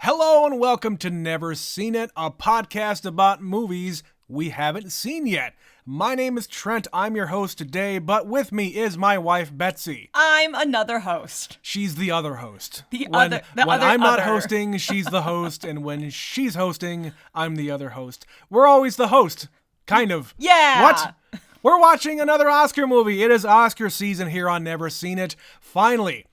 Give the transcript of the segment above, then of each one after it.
Hello and welcome to Never Seen It, a podcast about movies we haven't seen yet. My name is Trent, I'm your host today, but with me is my wife, Betsy. I'm another host. She's the other host. When I'm not hosting, she's the host, and when she's hosting, I'm the other host. We're always the host. Kind of. Yeah. What? We're watching another Oscar movie. It is Oscar season here on Never Seen It. Finally,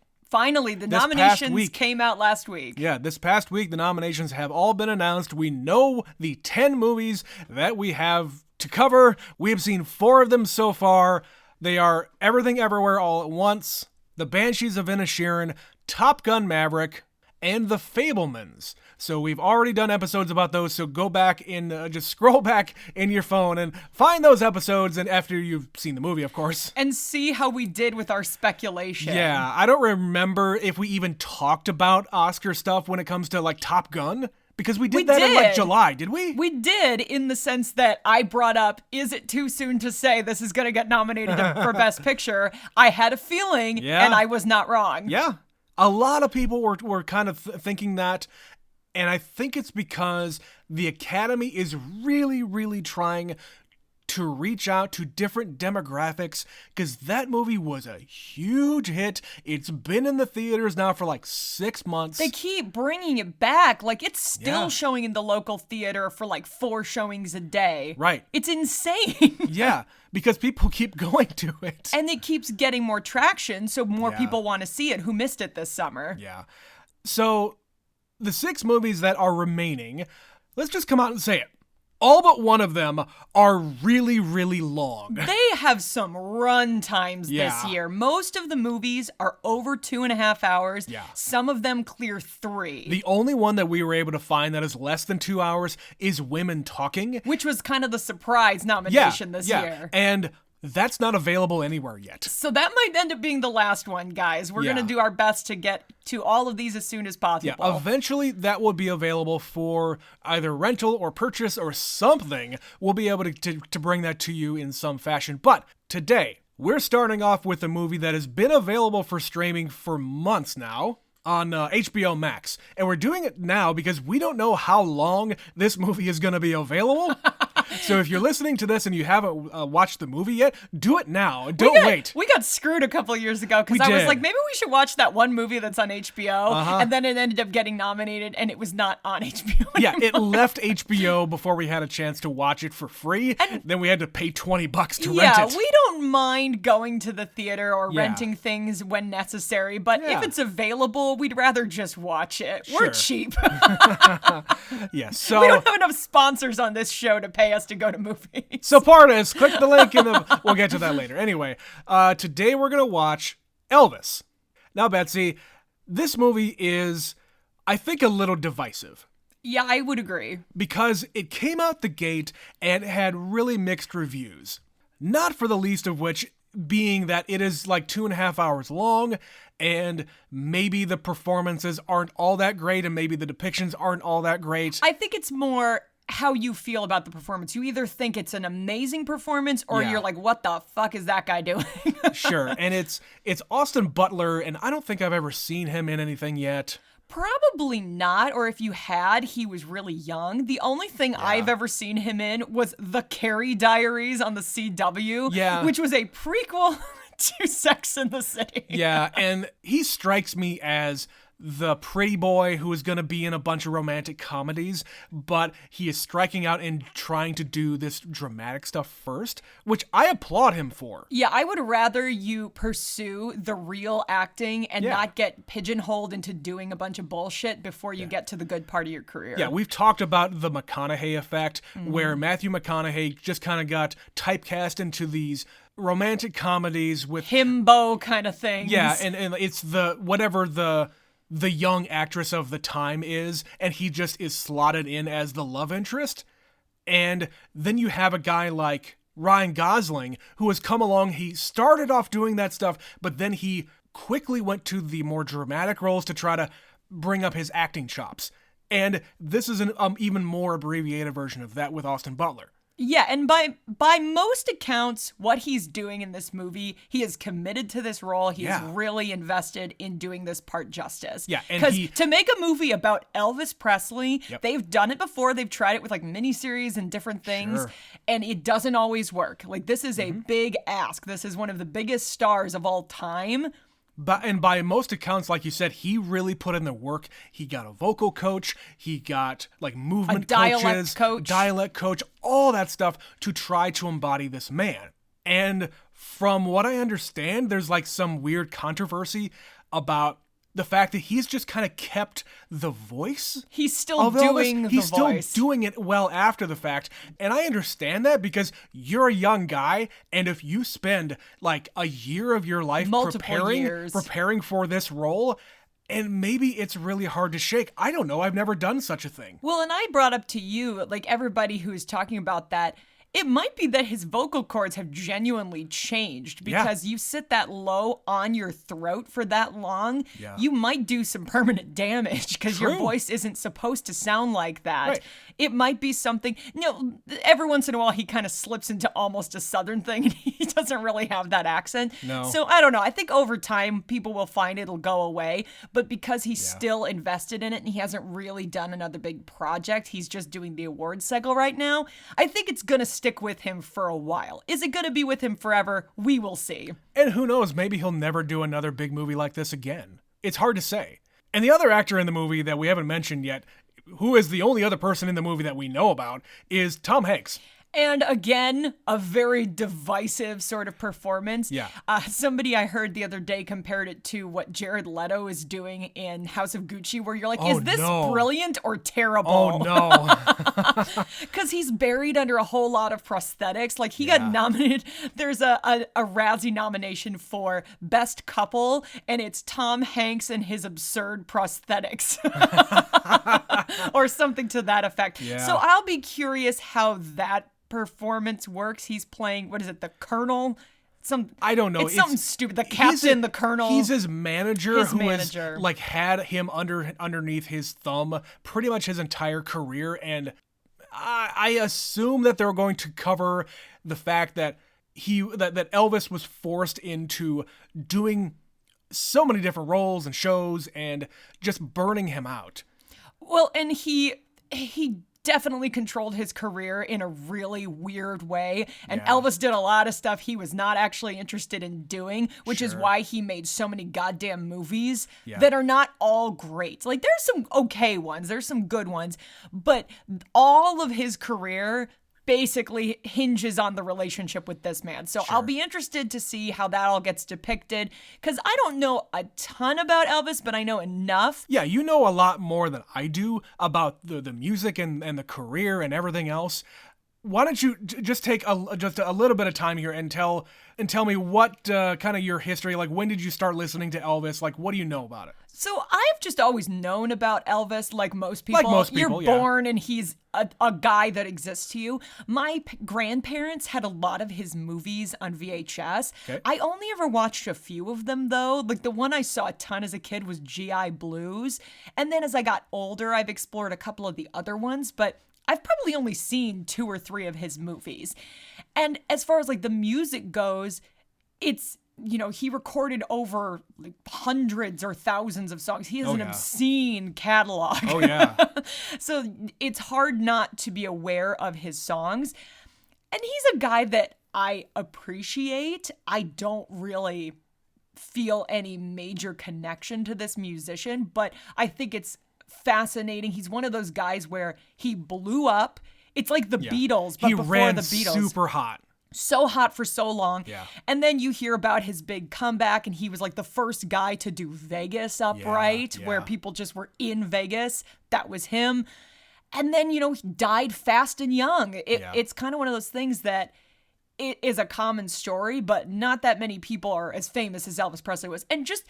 the nominations came out last week. Yeah, this past week, the nominations have all been announced. We know the 10 movies that we have to cover. We have seen 4 of them so far. They are Everything Everywhere All at Once, The Banshees of Inisherin, Top Gun Maverick, and The Fabelmans. So we've already done episodes about those, so go back and just scroll back in your phone and find those episodes, and after you've seen the movie, of course. And see how we did with our speculation. Yeah, I don't remember if we even talked about Oscar stuff when it comes to, like, Top Gun. Because we did in, like, July, did we? We did, in the sense that I brought up, is it too soon to say this is going to get nominated for Best Picture? I had a feeling, and I was not wrong. Yeah. A lot of people were kind of thinking that, and I think it's because the Academy is really, really trying to reach out to different demographics, because that movie was a huge hit. It's been in the theaters now for like 6 months. They keep bringing it back. Like, it's still showing in the local theater for like 4 showings a day. Right. It's insane. Yeah, because people keep going to it. And it keeps getting more traction, so more people want to see it who missed it this summer. Yeah. So, the 6 movies that are remaining, let's just come out and say it. All but one of them are really, really long. They have some run times this year. Most of the movies are over 2.5 hours. Yeah. Some of them clear 3. The only one that we were able to find that is less than 2 hours is Women Talking. Which was kind of the surprise nomination this year. And that's not available anywhere yet. So that might end up being the last one, guys. We're going to do our best to get to all of these as soon as possible. Yeah, eventually that will be available for either rental or purchase or something. We'll be able to bring that to you in some fashion. But today, we're starting off with a movie that has been available for streaming for months now on HBO Max. And we're doing it now because we don't know how long this movie is going to be available. So if you're listening to this and you haven't watched the movie yet, do it now. Don't wait. We got screwed a couple of years ago because I was like, maybe we should watch that one movie that's on HBO. And then it ended up getting nominated and it was not on HBO anymore. Yeah, it left HBO before we had a chance to watch it for free. And then we had to pay $20 to rent it. Yeah, we don't mind going to the theater or renting things when necessary, but if it's available, we'd rather just watch it. We're cheap. Yes, so we don't have enough sponsors on this show to pay us to go to movies. Support us. Click the link we'll get to that later. Anyway, today we're going to watch Elvis. Now, Betsy, this movie is, I think, a little divisive. Yeah, I would agree. Because it came out the gate and had really mixed reviews. Not for the least of which being that it is like 2.5 hours long, and maybe the performances aren't all that great, and maybe the depictions aren't all that great. I think it's more how you feel about the performance. You either think it's an amazing performance, or you're like, what the fuck is that guy doing? Sure, and it's Austin Butler, and I don't think I've ever seen him in anything yet. Probably not, or if you had, he was really young. The only thing I've ever seen him in was The Carrie Diaries on the CW, which was a prequel to Sex and the City. Yeah, and he strikes me as the pretty boy who is going to be in a bunch of romantic comedies, but he is striking out and trying to do this dramatic stuff first, which I applaud him for. Yeah, I would rather you pursue the real acting and not get pigeonholed into doing a bunch of bullshit before you get to the good part of your career. Yeah, we've talked about the McConaughey effect, where Matthew McConaughey just kind of got typecast into these romantic comedies with himbo kind of things. Yeah, and it's whatever the young actress of the time is, and he just is slotted in as the love interest. And then you have a guy like Ryan Gosling who has come along. He started off doing that stuff, but then he quickly went to the more dramatic roles to try to bring up his acting chops. And this is an even more abbreviated version of that with Austin Butler. Yeah, and by most accounts, what he's doing in this movie, he is committed to this role. He is really invested in doing this part justice. Yeah, because to make a movie about Elvis Presley, they've done it before. They've tried it with like miniseries and different things, and it doesn't always work. Like this is a big ask. This is one of the biggest stars of all time. And by most accounts, like you said, he really put in the work. He got a vocal coach. He got like movement coaches, dialect coach, all that stuff to try to embody this man. And from what I understand, there's like some weird controversy about the fact that he's just kind of kept the voice. He's still doing the voice. He's still doing it well after the fact. And I understand that because you're a young guy, and if you spend like a year of your life preparing for this role, and maybe it's really hard to shake. I don't know. I've never done such a thing. Well, and I brought up to you, like everybody who's talking about that, it might be that his vocal cords have genuinely changed because you sit that low on your throat for that long. Yeah. You might do some permanent damage because your voice isn't supposed to sound like that. Right. It might be something, every once in a while he kind of slips into almost a Southern thing and he doesn't really have that accent. No. So I don't know. I think over time people will find it'll go away. But because he's still invested in it and he hasn't really done another big project, he's just doing the awards cycle right now. I think it's going to stick with him for a while. Is it going to be with him forever? We will see. And who knows, maybe he'll never do another big movie like this again. It's hard to say. And the other actor in the movie that we haven't mentioned yet, who is the only other person in the movie that we know about, is Tom Hanks. And again, a very divisive sort of performance. Yeah. Somebody I heard the other day compared it to what Jared Leto is doing in House of Gucci, where you're like, is this brilliant or terrible? Oh, no. Because he's buried under a whole lot of prosthetics. Like, he got nominated. There's a Razzie nomination for Best Couple, and it's Tom Hanks and his absurd prosthetics. Or something to that effect. Yeah. So I'll be curious how that performance works. He's playing, what is it, the Colonel? I don't know. It's something stupid. The captain, the Colonel. He's his manager who has like had him underneath his thumb pretty much his entire career. And I assume that they're going to cover the fact that that Elvis was forced into doing so many different roles and shows and just burning him out. Well, and he definitely controlled his career in a really weird way. And Elvis did a lot of stuff he was not actually interested in doing, which is why he made so many goddamn movies that are not all great. Like, there's some okay ones, there's some good ones, but all of his career basically hinges on the relationship with this man. So I'll be interested to see how that all gets depicted, because I don't know a ton about Elvis, but I know enough. Yeah, you know a lot more than I do about the music and the career and everything else. Why don't you just take a little bit of time here and tell me what kind of your history, like when did you start listening to Elvis? Like, what do you know about it? So I've just always known about Elvis, like most people. You're born and he's a guy that exists to you. My grandparents had a lot of his movies on VHS. Okay. I only ever watched a few of them, though. Like, the one I saw a ton as a kid was GI Blues. And then as I got older, I've explored a couple of the other ones, but I've probably only seen 2 or 3 of his movies. And as far as like the music goes, it's, he recorded over like hundreds or thousands of songs. He has an obscene catalog. Oh, yeah. So it's hard not to be aware of his songs. And he's a guy that I appreciate. I don't really feel any major connection to this musician, but I think it's fascinating. He's one of those guys where he blew up. It's like the Beatles, but before the Beatles. Super hot. So hot for so long. Yeah. And then you hear about his big comeback, and he was like the first guy to do Vegas upright, where people just were in Vegas. That was him. And then, he died fast and young. It's kind of one of those things that it is a common story, but not that many people are as famous as Elvis Presley was. And just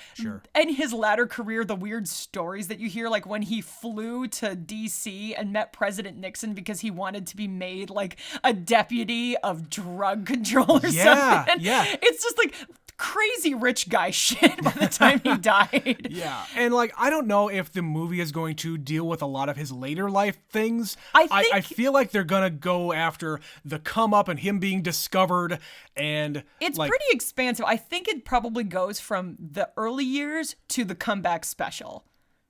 in his latter career, the weird stories that you hear, like when he flew to DC and met President Nixon because he wanted to be made like a deputy of drug control or something. Yeah. It's just like, crazy rich guy shit by the time he died. Yeah. And like, I don't know if the movie is going to deal with a lot of his later life things. I feel like they're going to go after the come up and him being discovered, and it's pretty expansive. I think it probably goes from the early years to the comeback special.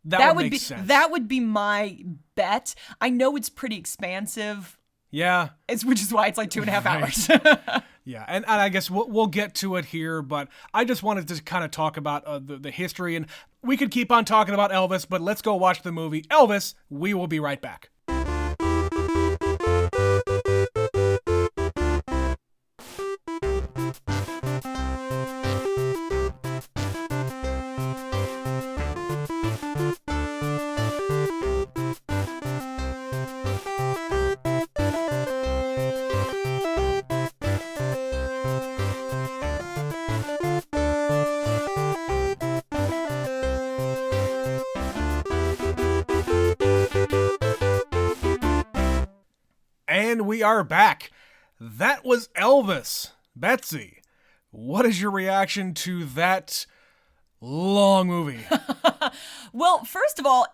That would make sense. That would be my bet. I know it's pretty expansive. Yeah. Which is why it's like 2.5 hours. Yeah, and I guess we'll get to it here, but I just wanted to kind of talk about the history, and we could keep on talking about Elvis, but let's go watch the movie Elvis. We will be right back. And we are back. That was Elvis. Betsy, what is your reaction to that long movie? Well, first of all,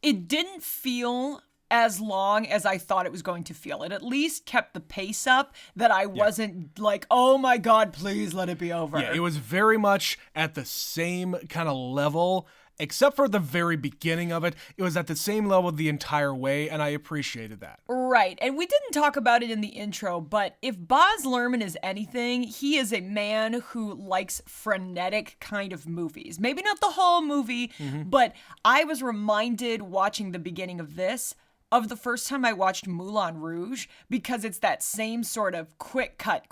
it didn't feel as long as I thought it was going to feel. It at least kept the pace up, that I wasn't like, oh my God, please let it be over. Yeah, it was very much at the same kind of level, except for the very beginning of it. It was at the same level the entire way, and I appreciated that. Right, and we didn't talk about it in the intro, but if Baz Luhrmann is anything, he is a man who likes frenetic kind of movies. Maybe not the whole movie, but I was reminded watching the beginning of this of the first time I watched Moulin Rouge, because it's that same sort of quick cut,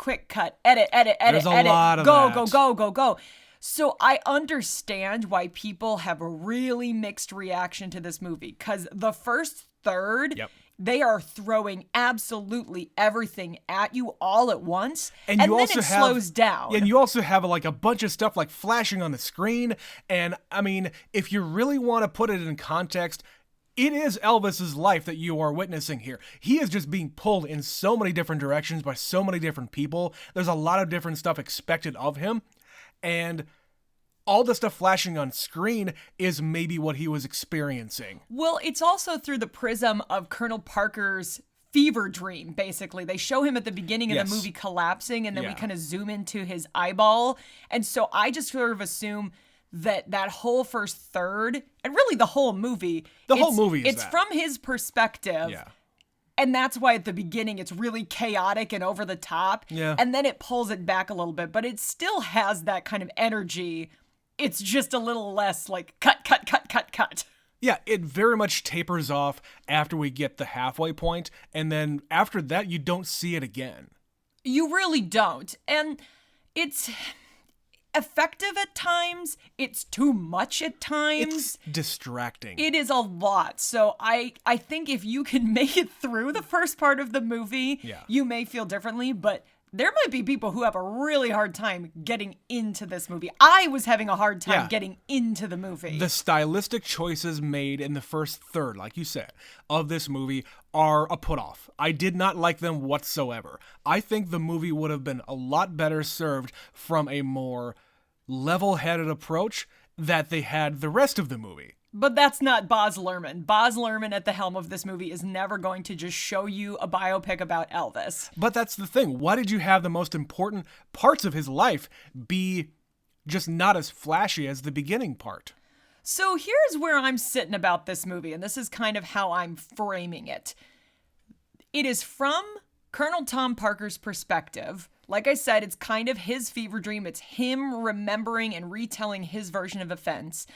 edit, There's a lot of that. go. So I understand why people have a really mixed reaction to this movie, because the first third, they are throwing absolutely everything at you all at once, and then it slows down. And you also have like a bunch of stuff like flashing on the screen, and I mean, if you really want to put it in context, it is Elvis's life that you are witnessing here. He is just being pulled in so many different directions by so many different people. There's a lot of different stuff expected of him. And all the stuff flashing on screen is maybe what he was experiencing. Well, it's also through the prism of Colonel Parker's fever dream, basically. They show him at the beginning of the movie collapsing, and then we kind of zoom into his eyeball. And so I just sort of assume that whole first third, and really the whole movie, it's from his perspective. Yeah. And that's why at the beginning it's really chaotic and over the top. Yeah. And then it pulls it back a little bit, but it still has that kind of energy. It's just a little less like cut. Yeah, it very much tapers off after we get the halfway point, and then after that you don't see it again. You really don't. And it's effective at times. It's too much at times. It's distracting. It is a lot. So I think if you can make it through the first part of the movie, you may feel differently, but there might be people who have a really hard time getting into this movie. I was having a hard time getting into the movie. The stylistic choices made in the first third, like you said, of this movie are a put-off. I did not like them whatsoever. I think the movie would have been a lot better served from a more level-headed approach that they had the rest of the movie. But that's not Baz Luhrmann. Baz Luhrmann at the helm of this movie is never going to just show you a biopic about Elvis. But that's the thing. Why did you have the most important parts of his life be just not as flashy as the beginning part? So here's where I'm sitting about this movie, and this is kind of how I'm framing it. It is from Colonel Tom Parker's perspective. Like I said, it's kind of his fever dream. It's him remembering and retelling his version of events.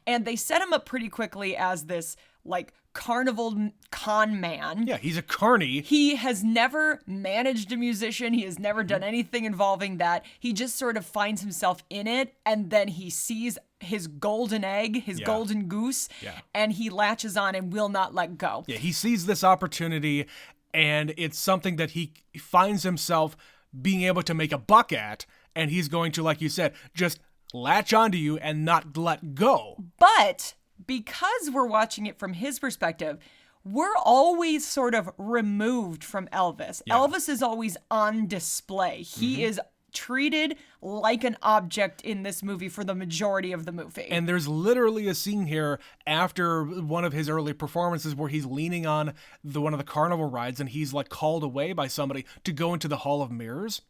And they set him up pretty quickly as this, like, carnival con man. Yeah, he's a carny. He has never managed a musician. He has never done anything involving that. He just sort of finds himself in it, and then he sees his golden egg, his golden goose, and he latches on and will not let go. Yeah, he sees this opportunity, and it's something that he finds himself being able to make a buck at, and he's going to, like you said, just latch onto you and not let go. But because we're watching it from his perspective, we're always sort of removed from Elvis. Elvis is always on display. He is treated like an object in this movie for the majority of the movie. And there's literally a scene here after one of his early performances where he's leaning on one of the carnival rides and he's like called away by somebody to go into the Hall of Mirrors.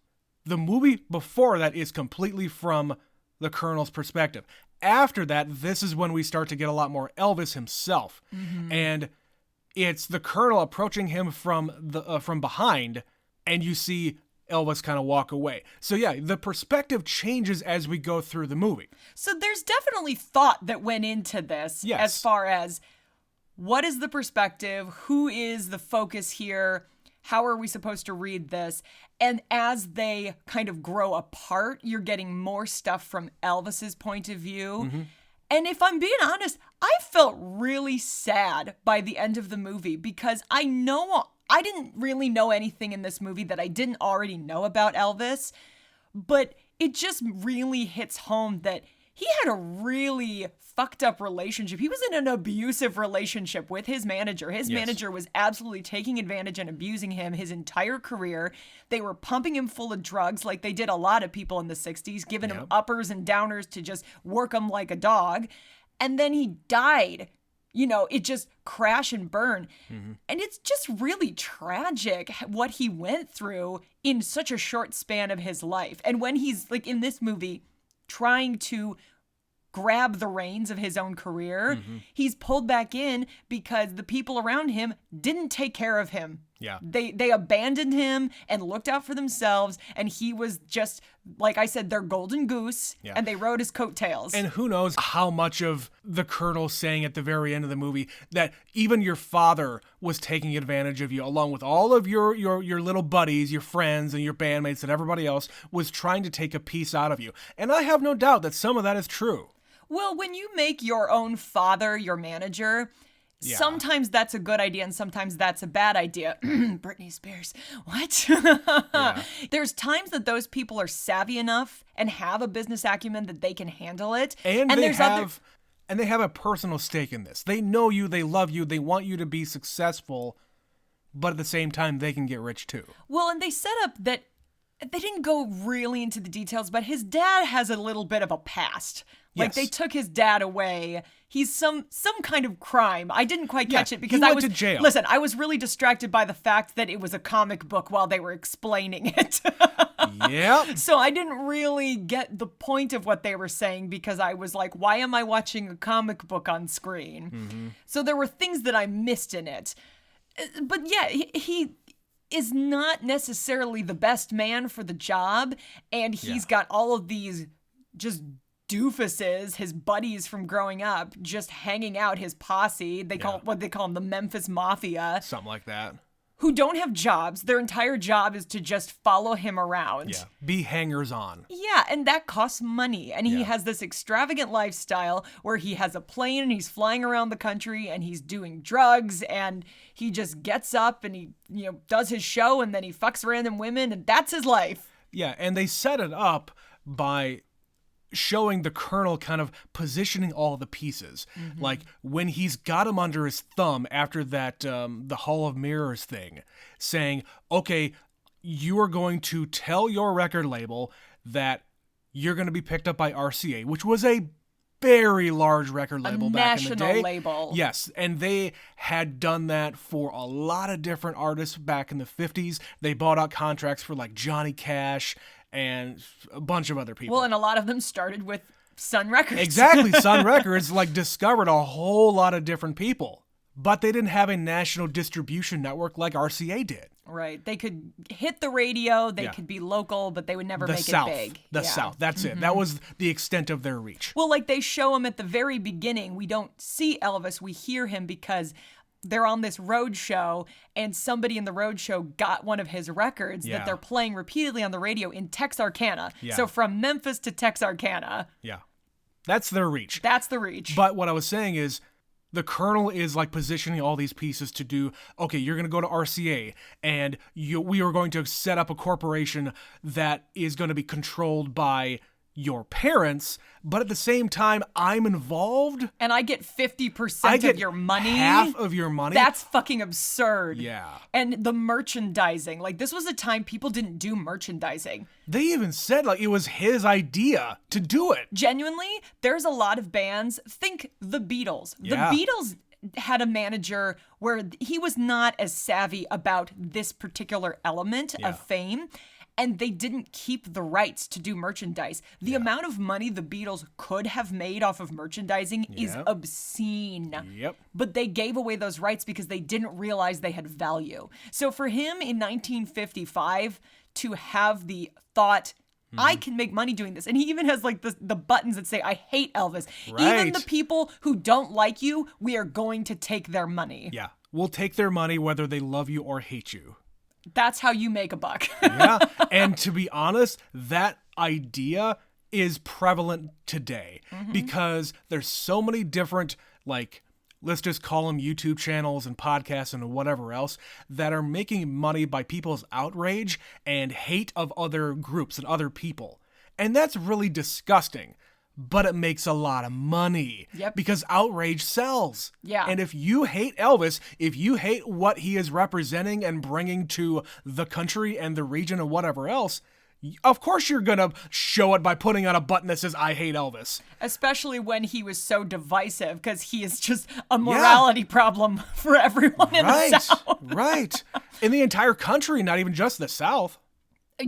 The movie before that is completely from the Colonel's perspective. After that, this is when we start to get a lot more Elvis himself. Mm-hmm. And it's the Colonel approaching him from behind, and you see Elvis kind of walk away. So yeah, the perspective changes as we go through the movie. So there's definitely thought that went into this, yes, as far as what is the perspective, who is the focus here, how are we supposed to read this? And as they kind of grow apart, you're getting more stuff from Elvis's point of view. Mm-hmm. And if I'm being honest, I felt really sad by the end of the movie because I know I didn't really know anything in this movie that I didn't already know about Elvis, but it just really hits home that he had a really fucked up relationship. He was in an abusive relationship with his manager. His manager was absolutely taking advantage and abusing him his entire career. They were pumping him full of drugs like they did a lot of people in the 60s, giving him uppers and downers to just work him like a dog. And then he died. You know, it just crash and burn. Mm-hmm. And it's just really tragic what he went through in such a short span of his life. And when he's, like, in this movie, trying to grab the reins of his own career, he's pulled back in because the people around him didn't take care of him. Yeah. They abandoned him and looked out for themselves, and he was just, like I said, their golden goose, and they rode his coattails. And who knows how much of the Colonel saying at the very end of the movie that even your father was taking advantage of you, along with all of your little buddies, your friends, and your bandmates, and everybody else was trying to take a piece out of you. And I have no doubt that some of that is true. Well, when you make your own father your manager, sometimes that's a good idea and sometimes that's a bad idea. Britney Spears. What? There's times that those people are savvy enough and have a business acumen that they can handle it. And they have a personal stake in this. They know you, they love you, they want you to be successful, but at the same time, they can get rich too. Well, and they set up that they didn't go really into the details, but his dad has a little bit of a past. Like, they took his dad away. He's some kind of crime. I didn't quite catch it because he went to jail. Listen, I was really distracted by the fact that it was a comic book while they were explaining it. Yep. So I didn't really get the point of what they were saying because I was like, why am I watching a comic book on screen? Mm-hmm. So there were things that I missed in it. But yeah, he is not necessarily the best man for the job, and he's got all of these just doofuses, his buddies from growing up, just hanging out, his posse. They call them the Memphis Mafia. Something like that. Who don't have jobs. Their entire job is to just follow him around. Yeah, be hangers-on. Yeah, and that costs money. And he has this extravagant lifestyle where he has a plane and he's flying around the country and he's doing drugs and he just gets up and he, does his show and then he fucks random women and that's his life. Yeah, and they set it up by showing the Colonel kind of positioning all the pieces. Mm-hmm. Like when he's got him under his thumb after that, the Hall of Mirrors thing, saying, okay, you are going to tell your record label that you're going to be picked up by RCA, which was a very large record label back in the day. National label. Yes, and they had done that for a lot of different artists back in the 50s. They bought out contracts for like Johnny Cash and a bunch of other people. Well, and a lot of them started with Sun Records. Exactly. Sun Records discovered a whole lot of different people, but they didn't have a national distribution network like RCA did. Right. They could hit the radio, they could be local, but they would never make it big. The South. That's it. That was the extent of their reach. Well, they show him at the very beginning. We don't see Elvis. We hear him because they're on this road show and somebody in the road show got one of his records that they're playing repeatedly on the radio in Texarkana. Yeah. So from Memphis to Texarkana. Yeah. That's their reach. That's the reach. But what I was saying is the Colonel is positioning all these pieces to do, okay, you're going to go to RCA and we are going to set up a corporation that is going to be controlled by your parents, but at the same time, I'm involved. And I get 50% of your money. Half of your money? That's fucking absurd. Yeah. And the merchandising. Like, this was a time people didn't do merchandising. They even said, like, it was his idea to do it. Genuinely, there's a lot of bands. Think the Beatles. Yeah. The Beatles had a manager where he was not as savvy about this particular element of fame. And they didn't keep the rights to do merchandise. The amount of money the Beatles could have made off of merchandising is obscene. Yep. But they gave away those rights because they didn't realize they had value. So for him in 1955 to have the thought, I can make money doing this. And he even has like the buttons that say, I hate Elvis. Right. Even the people who don't like you, we are going to take their money. Yeah. We'll take their money whether they love you or hate you. That's how you make a buck. Yeah. And to be honest, that idea is prevalent today because there's so many different, like, let's just call them YouTube channels and podcasts and whatever else that are making money by people's outrage and hate of other groups and other people. And that's really disgusting. But it makes a lot of money because outrage sells. Yeah. And if you hate Elvis, if you hate what he is representing and bringing to the country and the region and whatever else, of course you're going to show it by putting on a button that says, I hate Elvis. Especially when he was so divisive because he is just a morality problem for everyone in the South. Right. In the entire country, not even just the South.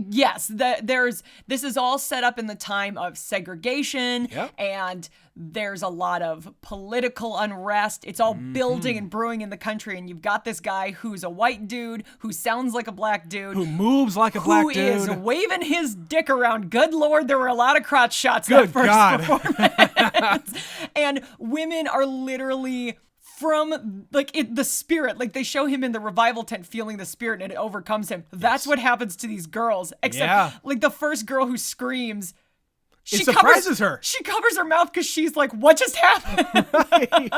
Yes, this is all set up in the time of segregation, and there's a lot of political unrest. It's all building and brewing in the country, and you've got this guy who's a white dude, who sounds like a black dude. Who moves like a black dude. Who is waving his dick around. Good Lord, there were a lot of crotch shots that first performance. And women are literally... from, like, the spirit, like, they show him in the revival tent feeling the spirit and it overcomes him. That's what happens to these girls. Except, like, the first girl who screams, it surprises her. She covers her mouth because she's like, what just happened? Right.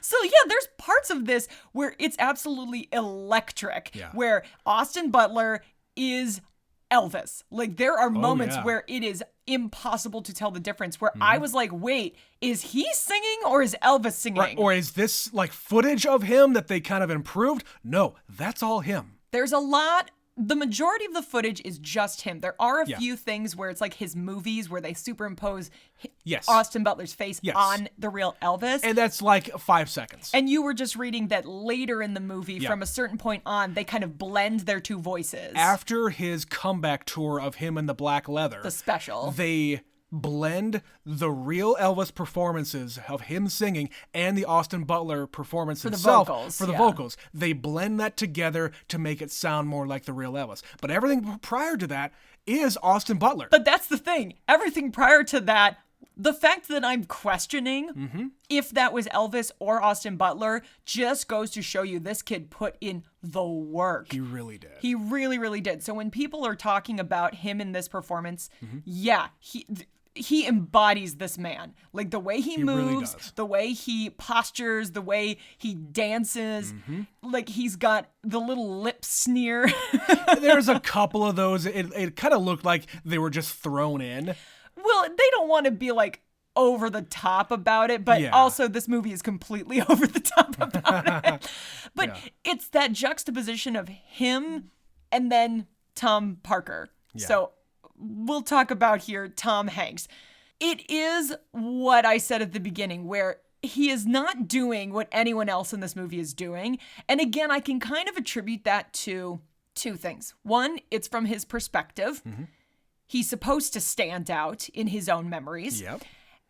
So, there's parts of this where it's absolutely electric, where Austin Butler is Elvis. Like, there are moments where it is impossible to tell the difference, where I was like, wait, is he singing or is Elvis singing? Right. Or is this like footage of him that they kind of improved? No, that's all him. There's a lot. The majority of the footage is just him. There are a few things where it's like his movies where they superimpose Austin Butler's face on the real Elvis. And that's like 5 seconds. And you were just reading that later in the movie, from a certain point on, they kind of blend their two voices. After his comeback tour of him in the black leather. The special. They blend the real Elvis performances of him singing and the Austin Butler performance for himself the vocals, for the vocals. They blend that together to make it sound more like the real Elvis. But everything prior to that is Austin Butler. But that's the thing. Everything prior to that, the fact that I'm questioning if that was Elvis or Austin Butler just goes to show you this kid put in the work. He really did. He really, really did. So when people are talking about him in this performance, he embodies this man. Like the way he moves, really the way he postures, the way he dances. Like he's got the little lip sneer. There's a couple of those. It kind of looked like they were just thrown in. Well, they don't want to be like over the top about it, but also this movie is completely over the top about it. But it's that juxtaposition of him and then Tom Parker. So we'll talk about here Tom Hanks. It is what I said at the beginning, where he is not doing what anyone else in this movie is doing. And again, I can kind of attribute that to two things. One, it's from his perspective. He's supposed to stand out in his own memories.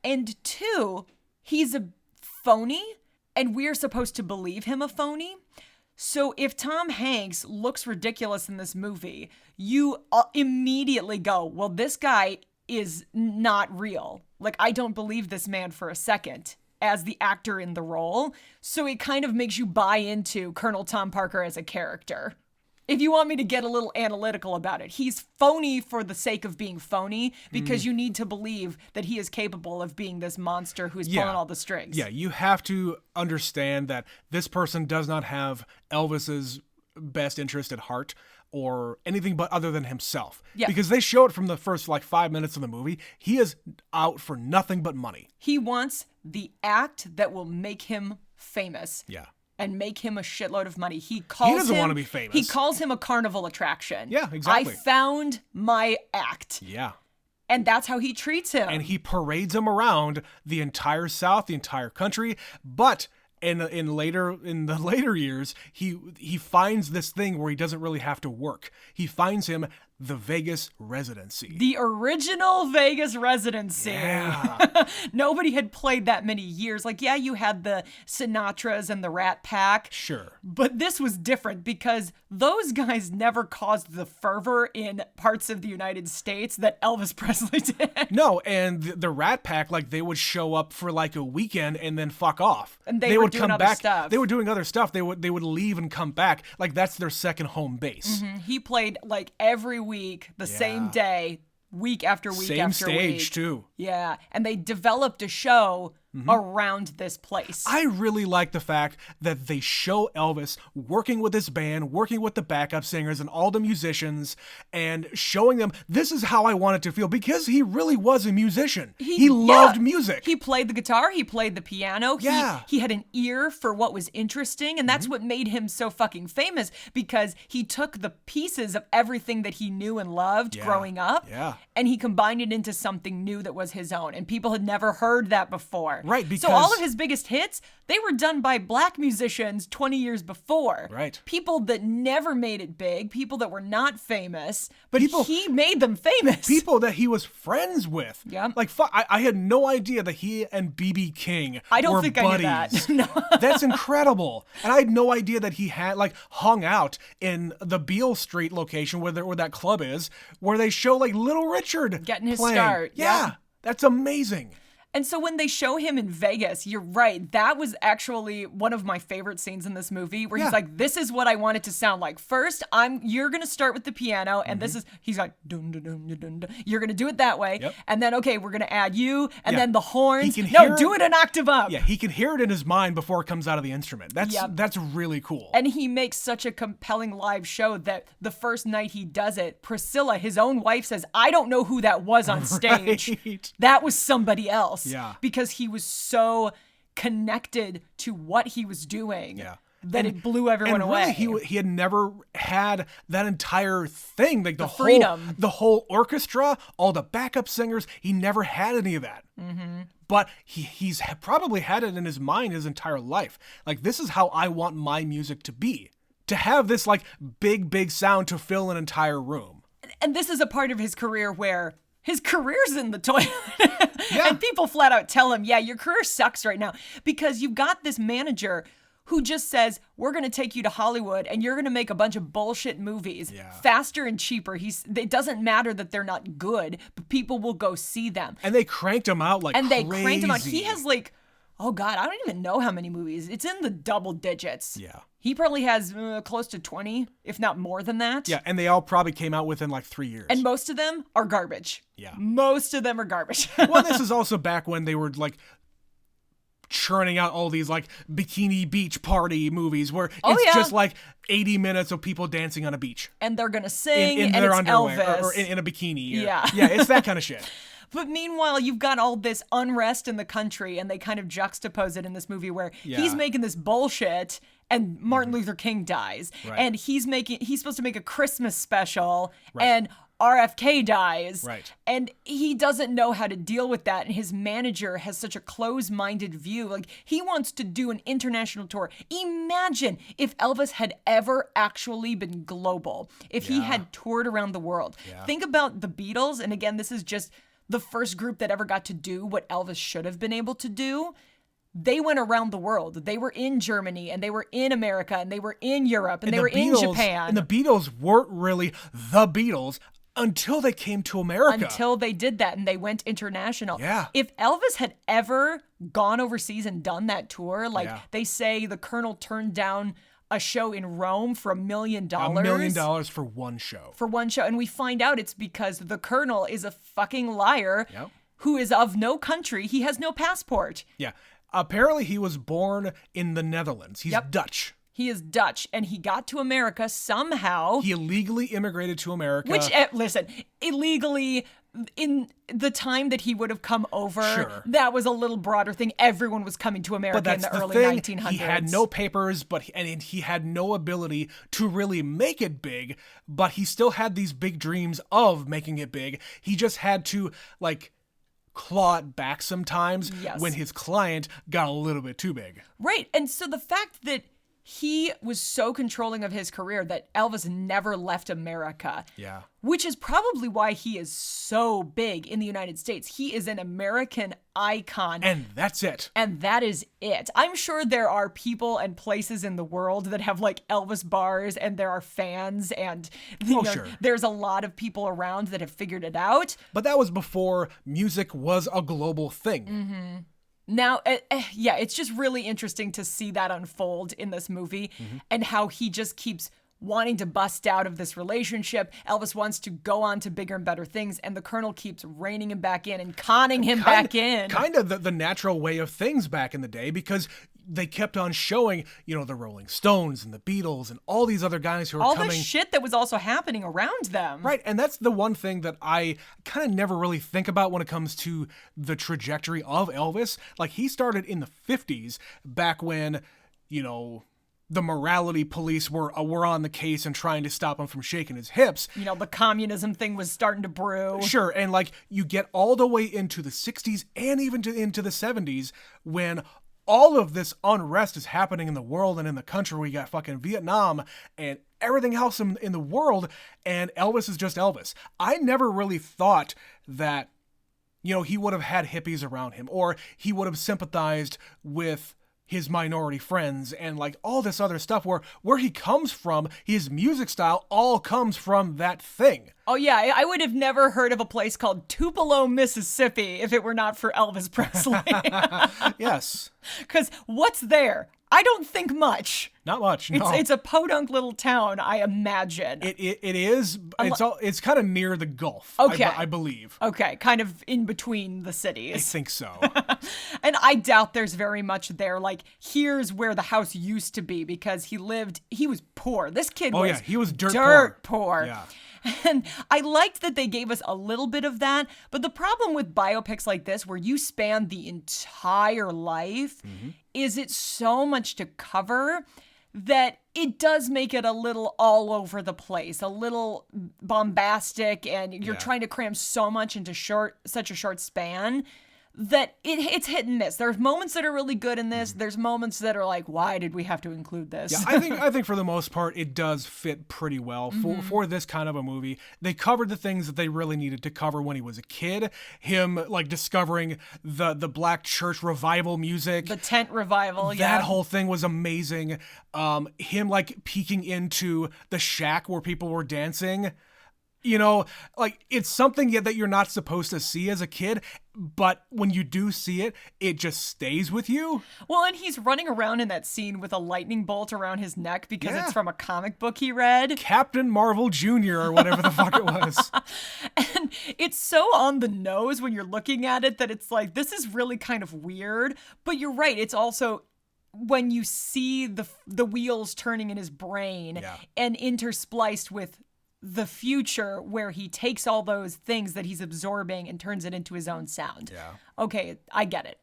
And two, he's a phony, and we're supposed to believe him a phony. So if Tom Hanks looks ridiculous in this movie, you immediately go, well, this guy is not real. Like, I don't believe this man for a second as the actor in the role. So it kind of makes you buy into Colonel Tom Parker as a character. If you want me to get a little analytical about it, he's phony for the sake of being phony because you need to believe that he is capable of being this monster who's pulling all the strings. Yeah, you have to understand that this person does not have Elvis's best interest at heart or anything but other than himself. Yeah. Because they show it from the first 5 minutes of the movie. He is out for nothing but money. He wants the act that will make him famous. Yeah. And make him a shitload of money. He doesn't want to be famous. He calls him a carnival attraction. Yeah, exactly. I found my act. Yeah. And that's how he treats him. And he parades him around the entire South, the entire country. But in the later years, he finds this thing where he doesn't really have to work. He finds him the Vegas residency. The original Vegas residency. Yeah. Nobody had played that many years. Yeah, you had the Sinatras and the Rat Pack. Sure. But this was different because those guys never caused the fervor in parts of the United States that Elvis Presley did. No, and the Rat Pack, they would show up for a weekend and then fuck off. And they would come other back. Stuff. They were doing other stuff. They would leave and come back. That's their second home base. Mm-hmm. He played every week, the same day, week after week same after week. Same stage too. Yeah, and they developed a show around this place. I really like the fact that they show Elvis working with his band, working with the backup singers and all the musicians, and showing them this is how I want it to feel, because he really was a musician. He loved music. He played the guitar, he played the piano. Yeah. He had an ear for what was interesting, and that's what made him so fucking famous, because he took the pieces of everything that he knew and loved growing up, and he combined it into something new that was his own, and people had never heard that before. Right, because... So all of his biggest hits, they were done by black musicians 20 years before. Right. People that never made it big, people that were not famous, but he made them famous. People that he was friends with. Yeah. I had no idea that he and B.B. King I don't were think buddies. I knew that. No. That's incredible. And I had no idea that he had, hung out in the Beale Street location where that club is, where they show, Little Richard getting his playing. start. Yeah. That's amazing. And so when they show him in Vegas, you're right. That was actually one of my favorite scenes in this movie, where he's like, this is what I want it to sound like. First, you're going to start with the piano, and he's like, dun, dun, dun, dun, dun. You're going to do it that way. Yep. And then, okay, we're going to add you, and then the horns. Do it an octave up. Yeah, he can hear it in his mind before it comes out of the instrument. That's really cool. And he makes such a compelling live show that the first night he does it, Priscilla, his own wife, says, I don't know who that was on stage. Right. That was somebody else. Yeah. Because he was so connected to what he was doing that it blew everyone away. Really, he had never had that entire thing, the freedom. The whole orchestra, all the backup singers. He never had any of that. Mm-hmm. But he's probably had it in his mind his entire life. This is how I want my music to be. To have this big sound to fill an entire room. And this is a part of his career where his career's in the toilet. Yeah. And people flat out tell him, your career sucks right now, because you've got this manager who just says, we're going to take you to Hollywood and you're going to make a bunch of bullshit movies faster and cheaper. It doesn't matter that they're not good, but people will go see them. And they cranked him out crazy. They cranked him out. He has oh God, I don't even know how many movies. It's in the double digits. Yeah. He probably has close to 20, if not more than that. Yeah, and they all probably came out within 3 years. And most of them are garbage. Yeah. Most of them are garbage. Well, this is also back when they were churning out all these Bikini Beach Party movies where it's just 80 minutes of people dancing on a beach. And they're going to sing in and their it's underwear Elvis. or in a bikini. Yeah. Yeah, it's that kind of shit. But meanwhile, you've got all this unrest in the country, and they kind of juxtapose it in this movie where he's making this bullshit and Martin Luther King dies. Right. And he's supposed to make a Christmas special and RFK dies. Right. And he doesn't know how to deal with that. And his manager has such a close-minded view. He wants to do an international tour. Imagine if Elvis had ever actually been global, if he had toured around the world. Yeah. Think about the Beatles. And again, this is just the first group that ever got to do what Elvis should have been able to do. They went around the world. They were in Germany, and they were in America, and they were in Europe, and they were in Japan. And the Beatles weren't really the Beatles until they came to America. Until they did that, and they went international. Yeah. If Elvis had ever gone overseas and done that tour, they say the Colonel turned down a show in Rome for $1 million. $1 million for one show. For one show. And we find out it's because the Colonel is a fucking liar who is of no country. He has no passport. Yeah. Apparently he was born in the Netherlands. He's Dutch. He is Dutch, and he got to America somehow. He illegally immigrated to America. Which, listen, illegally, in the time that he would have come over, that was a little broader thing. Everyone was coming to America in the early 1900s. He had no papers, and he had no ability to really make it big, but he still had these big dreams of making it big. He just had to, like, claw it back sometimes when his client got a little bit too big. Right, and so the fact that he was so controlling of his career that Elvis never left America. Yeah. Which is probably why he is so big in the United States. He is an American icon. And that's it. And that is it. I'm sure there are people and places in the world that have like Elvis bars, and there are fans, and there's a lot of people around that have figured it out. But that was before music was a global thing. Mm-hmm. Now, it's just really interesting to see that unfold in this movie and how he just keeps wanting to bust out of this relationship. Elvis wants to go on to bigger and better things, and the Colonel keeps reining him back in and conning him back in. Kind of the natural way of things back in the day, because they kept on showing, the Rolling Stones and the Beatles and all these other guys who were all coming. the shit that was also happening around them. Right, and that's the one thing that I kind of never really think about when it comes to the trajectory of Elvis. Like, he started in the 50s, back when, the morality police were on the case and trying to stop him from shaking his hips. The communism thing was starting to brew. Sure, and like, you get all the way into the 60s and even into the 70s when all of this unrest is happening in the world and in the country. We got fucking Vietnam and everything else in the world, and Elvis is just Elvis. I never really thought that, he would have had hippies around him, or he would have sympathized with his minority friends and like all this other stuff where he comes from, his music style all comes from that thing. Oh yeah, I would have never heard of a place called Tupelo, Mississippi if it were not for Elvis Presley. Yes. Because what's there? I don't think much. Not much, no. It's a podunk little town, I imagine. It is. It's kind of near the Gulf, okay. I believe. Okay, kind of in between the cities. I think so. And I doubt there's very much there. Like, here's where the house used to be, because he was poor. This kid was he was dirt poor. Yeah. And I liked that they gave us a little bit of that. But the problem with biopics like this, where you span the entire life, is it's so much to cover that it does make it a little all over the place, a little bombastic, and you're trying to cram so much into such a short span that it's hit and miss. There's moments that are really good in this. There's moments that are like, why did we have to include this? Yeah, I think for the most part, it does fit pretty well for this kind of a movie. They covered the things that they really needed to cover when he was a kid. Him, like, discovering the black church revival music. The tent revival, That whole thing was amazing. Him, like, peeking into the shack where people were dancing. Like, it's something that you're not supposed to see as a kid, but when you do see it, it just stays with you. Well, and he's running around in that scene with a lightning bolt around his neck because it's from a comic book he read. Captain Marvel Jr. or whatever the fuck it was. And it's so on the nose when you're looking at it that it's like, this is really kind of weird. But you're right, it's also when you see the wheels turning in his brain and interspliced with the future, where he takes all those things that he's absorbing and turns it into his own sound. Yeah. Okay, I get it.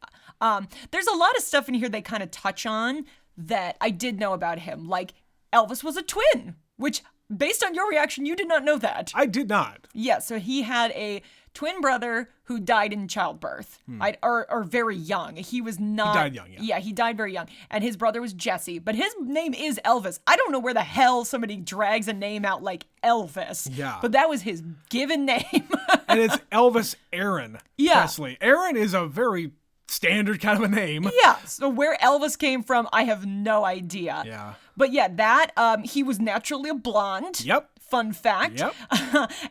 There's a lot of stuff in here they kind of touch on that I did know about him. Like, Elvis was a twin, which, based on your reaction, you did not know that. I did not. Yeah, so he had a twin brother who died in childbirth, or very young. He was not. He died young, yeah, he died very young. And his brother was Jesse, but his name is Elvis. I don't know where the hell somebody drags a name out like Elvis. Yeah. But that was his given name. And it's Elvis Aaron Presley. Aaron is a very standard kind of a name. Yeah, so where Elvis came from, I have no idea. Yeah. But yeah, he was naturally a blonde. Yep. Fun fact. Yep.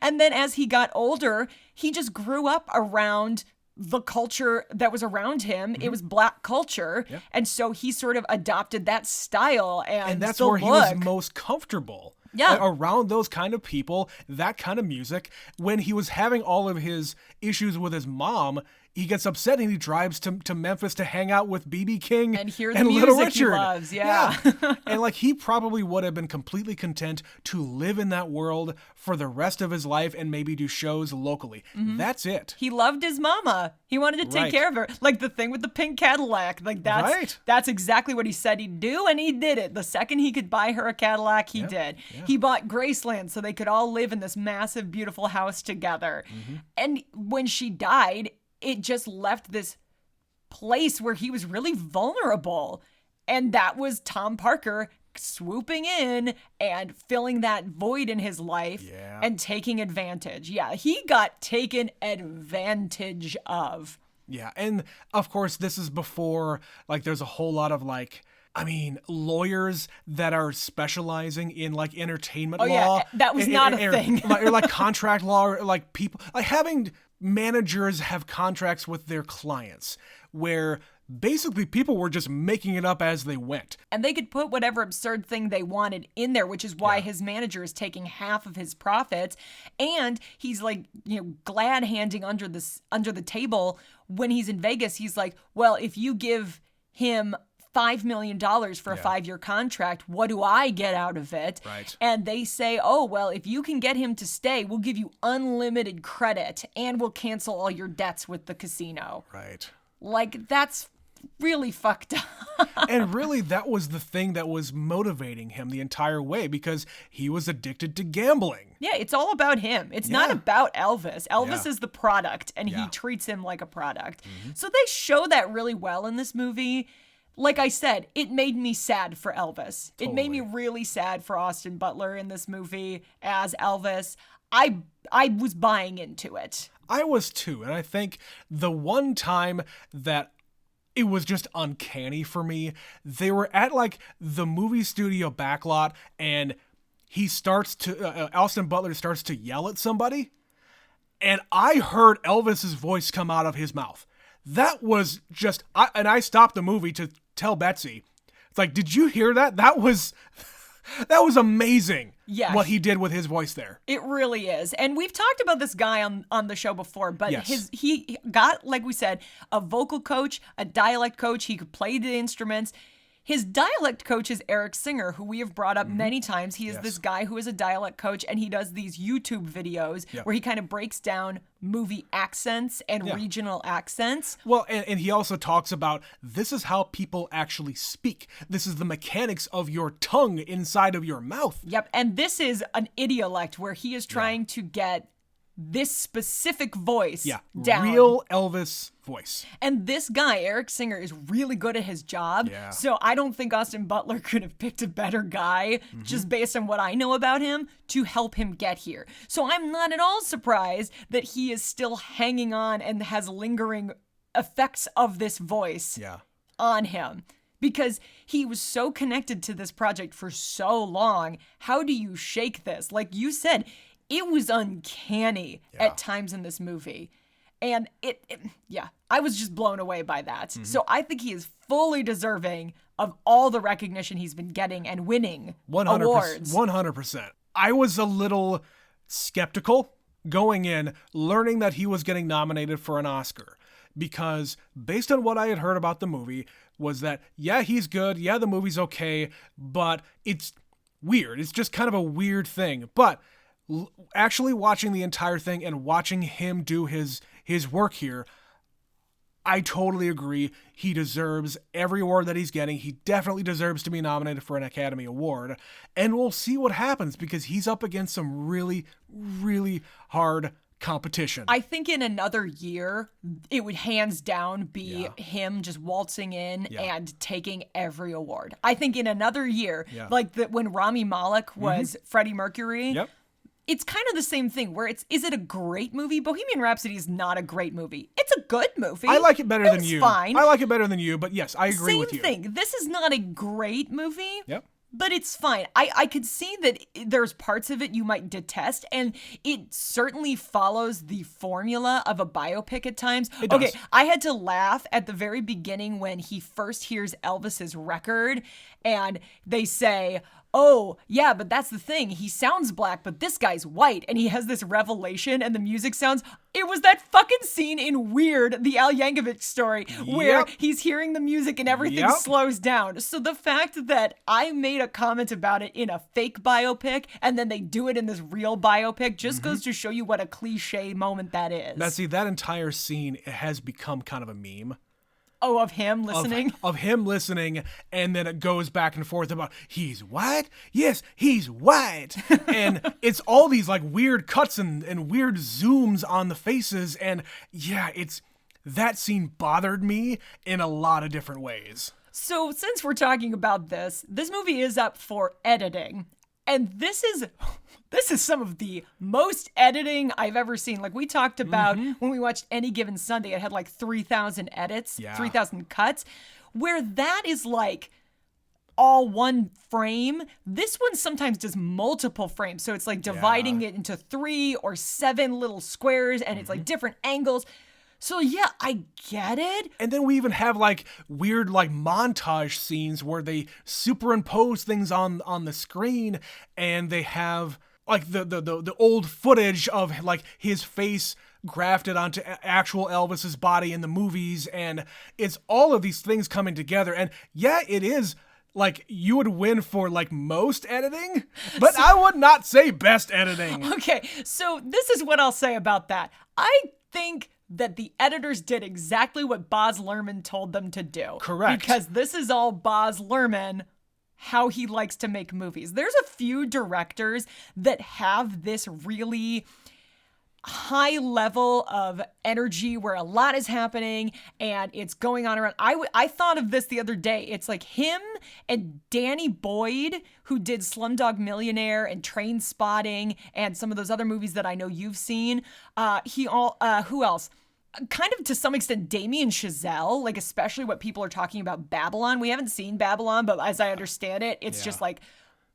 And then as he got older, he just grew up around the culture that was around him. It was black culture. Yep. And so he sort of adopted that style and that's the where look. he was most comfortable. Yeah. Around those kind of people, that kind of music. When he was having all of his issues with his mom, he gets upset and he drives to Memphis to hang out with B.B. King and hear the and music Little Richard. He loves. Yeah. And like he probably would have been completely content to live in that world for the rest of his life and maybe do shows locally. That's it. He loved his mama. He wanted to take care of her. Like the thing with the pink Cadillac. Like that's exactly what he said he'd do, and he did it. The second he could buy her a Cadillac, he did. Yeah. He bought Graceland so they could all live in this massive, beautiful house together. And when she died, it just left this place where he was really vulnerable. And that was Tom Parker swooping in and filling that void in his life and taking advantage. Yeah, he got taken advantage of. Yeah, and of course, this is before, like, there's a whole lot of, like, I mean, lawyers that are specializing in, like, entertainment law. Yeah, that was not a thing. Or, like, contract law, or, like, people, like, having managers have contracts with their clients where basically people were just making it up as they went. And they could put whatever absurd thing they wanted in there, which is why his manager is taking half of his profits. And he's like, glad handing under the table when he's in Vegas. He's like, well, if you give him $5 million for a 5-year contract, what do I get out of it? Right. And they say, oh, well, if you can get him to stay, we'll give you unlimited credit and we'll cancel all your debts with the casino. Right. Like, that's really fucked up. And really, that was the thing that was motivating him the entire way, because he was addicted to gambling. Yeah, it's all about him. It's not about Elvis. Elvis is the product, and he treats him like a product. So they show that really well in this movie. Like I said, it made me sad for Elvis. Totally. It made me really sad for Austin Butler in this movie as Elvis. I was buying into it. I was too, and I think the one time that it was just uncanny for me, they were at like the movie studio backlot, and Austin Butler starts to yell at somebody, and I heard Elvis's voice come out of his mouth. That was just, I stopped the movie to tell Betsy. It's like, did you hear that? That was amazing. Yeah, what he did with his voice there. It really is. And we've talked about this guy on the show before, but he got, like we said, a vocal coach, a dialect coach. He could play the instruments. His dialect coach is Eric Singer, who we have brought up many times. He is this guy who is a dialect coach, and he does these YouTube videos where he kind of breaks down movie accents and regional accents. Well, and he also talks about, this is how people actually speak. This is the mechanics of your tongue inside of your mouth. Yep, and this is an idiolect where he is trying to get this specific voice down. Real Elvis voice. And this guy, Eric Singer, is really good at his job. Yeah. So I don't think Austin Butler could have picked a better guy, just based on what I know about him, to help him get here. So I'm not at all surprised that he is still hanging on and has lingering effects of this voice on him. Because he was so connected to this project for so long. How do you shake this? Like you said, it was uncanny at times in this movie. And I was just blown away by that. So I think he is fully deserving of all the recognition he's been getting and winning 100%, awards. 100%. I was a little skeptical going in, learning that he was getting nominated for an Oscar. Because based on what I had heard about the movie, was that, he's good. Yeah, the movie's okay. But it's weird. It's just kind of a weird thing. But actually watching the entire thing and watching him do his work here, I totally agree. He deserves every award that he's getting. He definitely deserves to be nominated for an Academy Award. And we'll see what happens, because he's up against some really, really hard competition. I think in another year, it would hands down be him just waltzing in and taking every award. I think in another year, like when Rami Malek was Freddie Mercury, it's kind of the same thing where is it a great movie? Bohemian Rhapsody is not a great movie. It's a good movie. I like it better than you. Fine. I like it better than you, but yes, I agree with you. Same thing. This is not a great movie. Yep. But it's fine. I could see that there's parts of it you might detest, and it certainly follows the formula of a biopic at times. It does. Okay, I had to laugh at the very beginning when he first hears Elvis's record, and they say, oh, yeah, but that's the thing. He sounds black, but this guy's white. And he has this revelation and the music sounds... It was that fucking scene in Weird, the Al Yankovic story, where he's hearing the music and everything slows down. So the fact that I made a comment about it in a fake biopic and then they do it in this real biopic just goes to show you what a cliche moment that is. Now, see, that entire scene has become kind of a meme. Oh, of him listening? Of him listening, and then it goes back and forth about, he's white? Yes, he's white. And it's all these like weird cuts and weird zooms on the faces, and that scene bothered me in a lot of different ways. So since we're talking about this movie is up for editing, and this is some of the most editing I've ever seen. Like we talked about when we watched Any Given Sunday, it had like 3,000 edits, 3,000 cuts, where that is like all one frame. This one sometimes does multiple frames. So it's like dividing it into 3 or 7 little squares, and it's like different angles. So yeah, I get it. And then we even have like weird like montage scenes where they superimpose things on the screen, and they have like the old footage of like his face grafted onto actual Elvis's body in the movies, and it's all of these things coming together. And yeah, it is like you would win for like most editing, but I would not say best editing. Okay, so this is what I'll say about that. I think that the editors did exactly what Baz Luhrmann told them to do. Correct. Because this is all Baz Luhrmann, how he likes to make movies. There's a few directors that have this really high level of energy where a lot is happening and it's going on around. I thought of this the other day. It's like him and Danny Boyd, who did Slumdog Millionaire and Train Spotting and some of those other movies that I know you've seen. Who else? Kind of to some extent Damien Chazelle, like especially what people are talking about Babylon. We haven't seen Babylon, but as I understand it, it's just like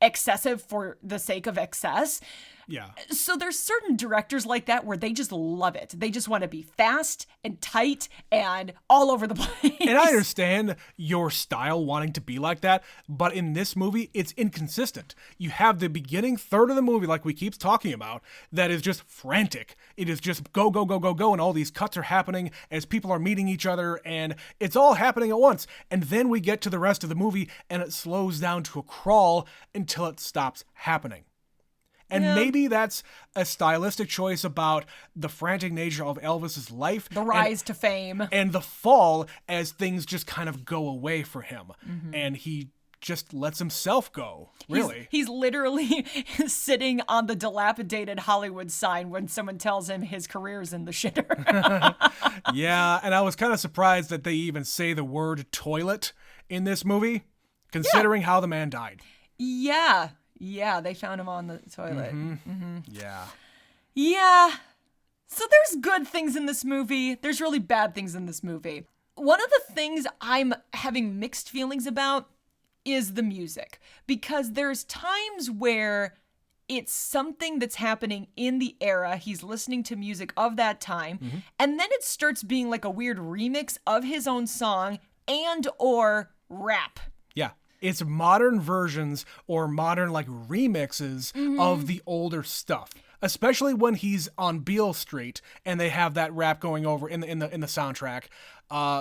excessive for the sake of excess. Yeah. So there's certain directors like that where they just love it. They just want to be fast and tight and all over the place. And I understand your style wanting to be like that, but in this movie, it's inconsistent. You have the beginning third of the movie, like we keep talking about, that is just frantic. It is just go, go, go, go, go, and all these cuts are happening as people are meeting each other, and it's all happening at once. And then we get to the rest of the movie, and it slows down to a crawl until it stops happening. And maybe that's a stylistic choice about the frantic nature of Elvis's life. The rise to fame. And the fall as things just kind of go away for him. And he just lets himself go, really. He's literally sitting on the dilapidated Hollywood sign when someone tells him his career's in the shitter. Yeah, and I was kind of surprised that they even say the word toilet in this movie, considering how the man died. Yeah, they found him on the toilet. Yeah. So there's good things in this movie. There's really bad things in this movie. One of the things I'm having mixed feelings about is the music. Because there's times where it's something that's happening in the era. He's listening to music of that time. And then it starts being like a weird remix of his own song and or rap. Yeah. It's modern versions or modern like remixes of the older stuff, especially when he's on Beale Street and they have that rap going over in the soundtrack.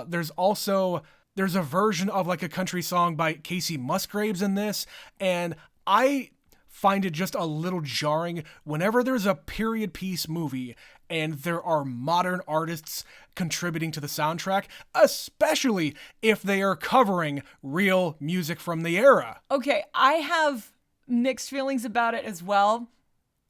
There's a version of like a country song by Casey Musgraves in this, and I find it just a little jarring whenever there's a period piece movie and there are modern artists contributing to the soundtrack, especially if they are covering real music from the era. Okay, I have mixed feelings about it as well,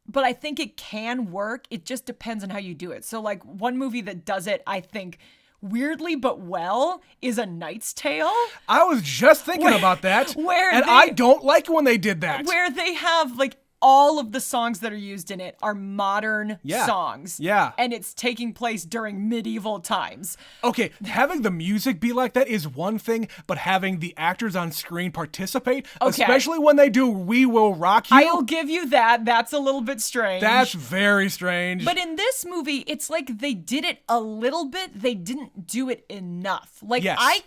but I think it can work. It just depends on how you do it. So like one movie that does it, I think, weirdly but well, is A Knight's Tale. I was just thinking about that, I don't like when they did that. Where they have like all of the songs that are used in it are modern songs. Yeah. And it's taking place during medieval times. Okay, having the music be like that is one thing, but having the actors on screen participate, especially when they do We Will Rock You. I'll give you that. That's a little bit strange. That's very strange. But in this movie, it's like they did it a little bit. They didn't do it enough. Like, I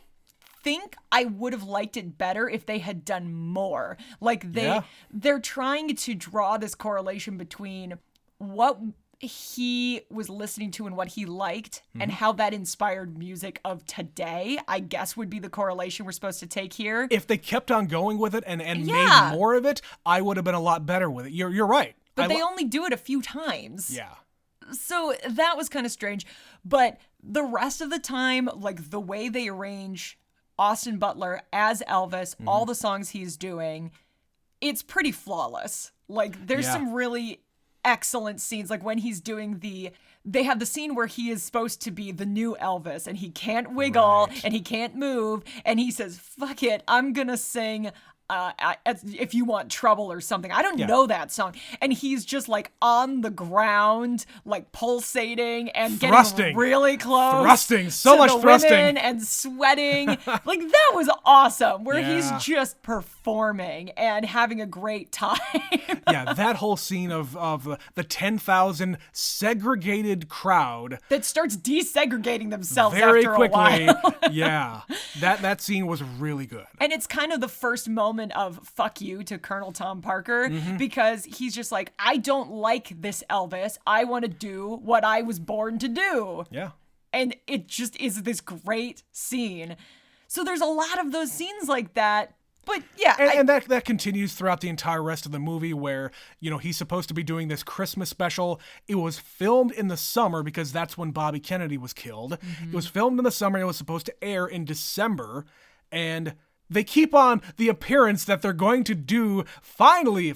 think I would have liked it better if they had done more. Like they're trying to draw this correlation between what he was listening to and what he liked and how that inspired music of today, I guess would be the correlation we're supposed to take here. If they kept on going with it and made more of it, I would have been a lot better with it. You're right. But they only do it a few times. Yeah. So that was kind of strange. But the rest of the time, like the way they arrange Austin Butler as Elvis, all the songs he's doing, it's pretty flawless. Like there's some really excellent scenes, like when he's doing they have the scene where he is supposed to be the new Elvis and he can't wiggle and he can't move and he says, fuck it, I'm gonna sing If You Want Trouble or something. I don't know that song. And he's just like on the ground, like pulsating and getting really close. Thrusting, so much thrusting. And sweating. Like that was awesome, where he's just performing and having a great time. Yeah, that whole scene of the 10,000 segregated crowd. That starts desegregating themselves very after quickly. A while. Yeah, that scene was really good. And it's kind of the first moment of fuck you to Colonel Tom Parker, because he's just like, I don't like this Elvis. I want to do what I was born to do. Yeah. And it just is this great scene. So there's a lot of those scenes like that. But yeah. And that continues throughout the entire rest of the movie where, he's supposed to be doing this Christmas special. It was filmed in the summer because that's when Bobby Kennedy was killed. It was filmed in the summer. It was supposed to air in December. And they keep on the appearance that they're going to do, finally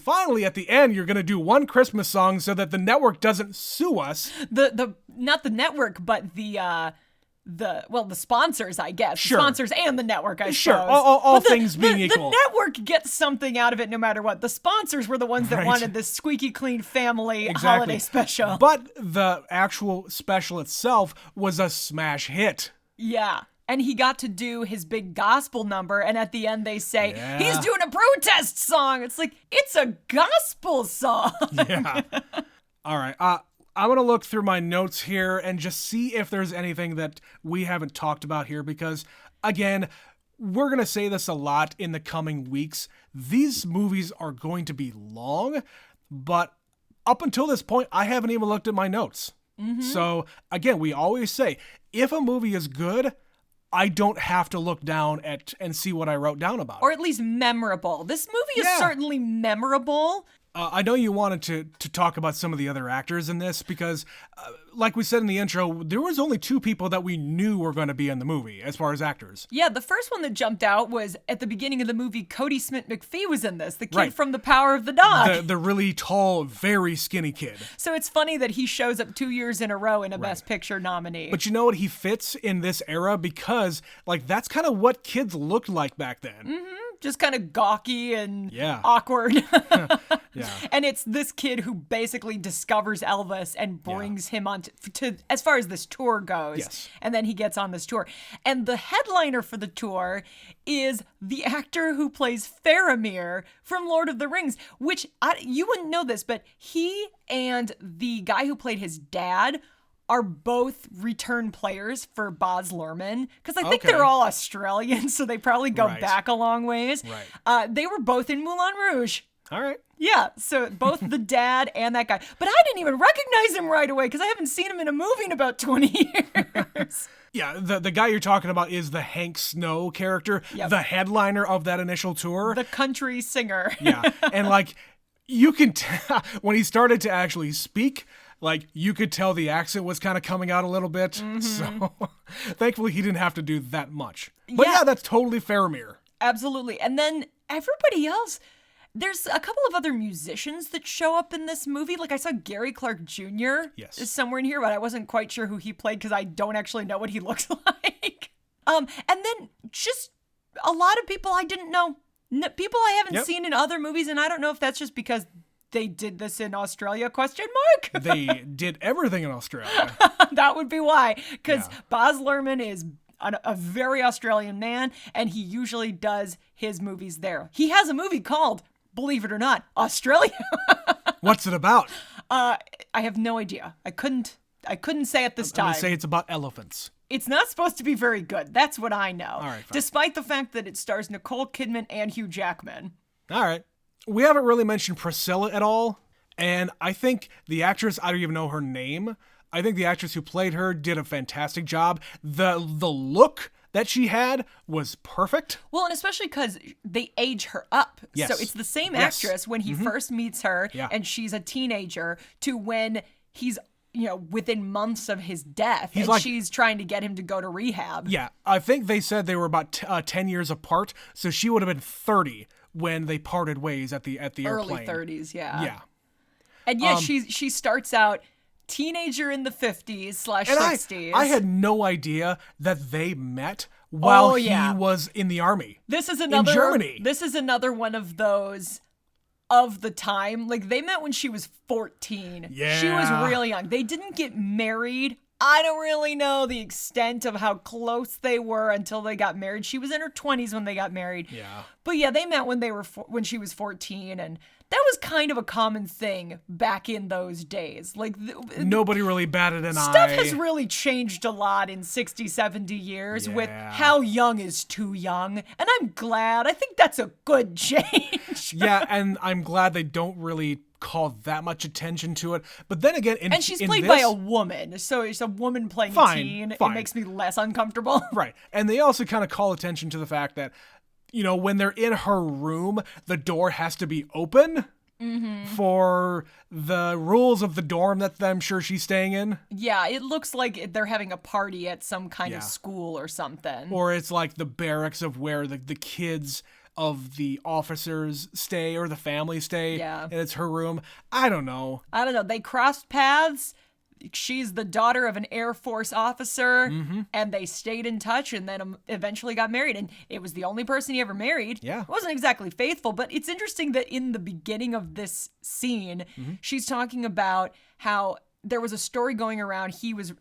at the end, you're going to do one Christmas song so that the network doesn't sue us. Not the network, but the sponsors, I guess. Sure. The sponsors and the network, I suppose. Sure, all things being equal. The network gets something out of it no matter what. The sponsors were the ones that wanted this squeaky clean family holiday special. But the actual special itself was a smash hit. Yeah. And he got to do his big gospel number, and at the end they say, he's doing a protest song. It's like, it's a gospel song. Yeah. All right. I'm going to look through my notes here and just see if there's anything that we haven't talked about here, because, again, we're going to say this a lot in the coming weeks. These movies are going to be long, but up until this point, I haven't even looked at my notes. So, again, we always say, if a movie is good, I don't have to look down at and see what I wrote down about it. Or at least memorable. This movie is certainly memorable. I know you wanted to talk about some of the other actors in this because, like we said in the intro, there was only two people that we knew were going to be in the movie as far as actors. Yeah, the first one that jumped out was at the beginning of the movie, Cody Smith-McPhee was in this, the kid from The Power of the Dog. The really tall, very skinny kid. So it's funny that he shows up 2 years in a row in a Best Picture nominee. But you know what? He fits in this era because, that's kind of what kids looked like back then. Just kind of gawky and awkward. Yeah. And it's this kid who basically discovers Elvis and brings him on to as far as this tour goes. Yes. And then he gets on this tour. And the headliner for the tour is the actor who plays Faramir from Lord of the Rings, which you wouldn't know this, but he and the guy who played his dad are both return players for Baz Luhrmann, because I think they're all Australian, so they probably go back a long ways. Right. They were both in Moulin Rouge. All right. Yeah, so both the dad and that guy. But I didn't even recognize him right away because I haven't seen him in a movie in about 20 years. Yeah, the guy you're talking about is the Hank Snow character, the headliner of that initial tour. The country singer. Yeah, and you can tell when he started to actually speak, you could tell the accent was kind of coming out a little bit. So thankfully he didn't have to do that much. But yeah, that's totally Faramir. Absolutely. And then everybody else, there's a couple of other musicians that show up in this movie. I saw Gary Clark Jr. is somewhere in here, but I wasn't quite sure who he played because I don't actually know what he looks like. And then just a lot of people I didn't know. People I haven't seen in other movies, and I don't know if that's just because they did this in Australia, ? They did everything in Australia. That would be why, because Baz Luhrmann is a very Australian man, and he usually does his movies there. He has a movie called, believe it or not, Australia. What's it about? I have no idea. I couldn't say at this time. I'm going to say it's about elephants. It's not supposed to be very good. That's what I know. All right, fine. Despite the fact that it stars Nicole Kidman and Hugh Jackman. All right. We haven't really mentioned Priscilla at all. And I think the actress, I don't even know her name. I think the actress who played her did a fantastic job. The look that she had was perfect. Well, and especially because they age her up. Yes. So it's the same actress when he first meets her and she's a teenager to when he's, within months of his death, she's trying to get him to go to rehab. Yeah, I think they said they were about 10 years apart, so she would have been 30 when they parted ways at the early airplane. 30s, yeah. Yeah. And she starts out teenager in the 50s/60s. I had no idea that they met while he was in the army. This is another in Germany. This is another one of those of the time. Like, they met when she was 14. Yeah. She was real young. They didn't get married. I don't really know the extent of how close they were until they got married. She was in her 20s when they got married. Yeah. But yeah, they met when she was 14, and that was kind of a common thing back in those days. Like, nobody really batted an eye. Stuff has really changed a lot in 60, 70 years with how young is too young. And I'm glad. I think that's a good change. Yeah, and I'm glad they don't really call that much attention to it. But then again, and she's played by a woman, so it's a woman playing a teen. It makes me less uncomfortable. Right. And they also kind of call attention to the fact that, when they're in her room, the door has to be open for the rules of the dorm that I'm sure she's staying in. Yeah, it looks like they're having a party at some kind of school or something. Or it's like the barracks of where the kids of the officers stay or the family stay. Yeah. And it's her room. I don't know. They crossed paths. She's the daughter of an Air Force officer, and they stayed in touch and then eventually got married. And it was the only person he ever married. Yeah. It wasn't exactly faithful, but it's interesting that in the beginning of this scene, she's talking about how there was a story going around. He was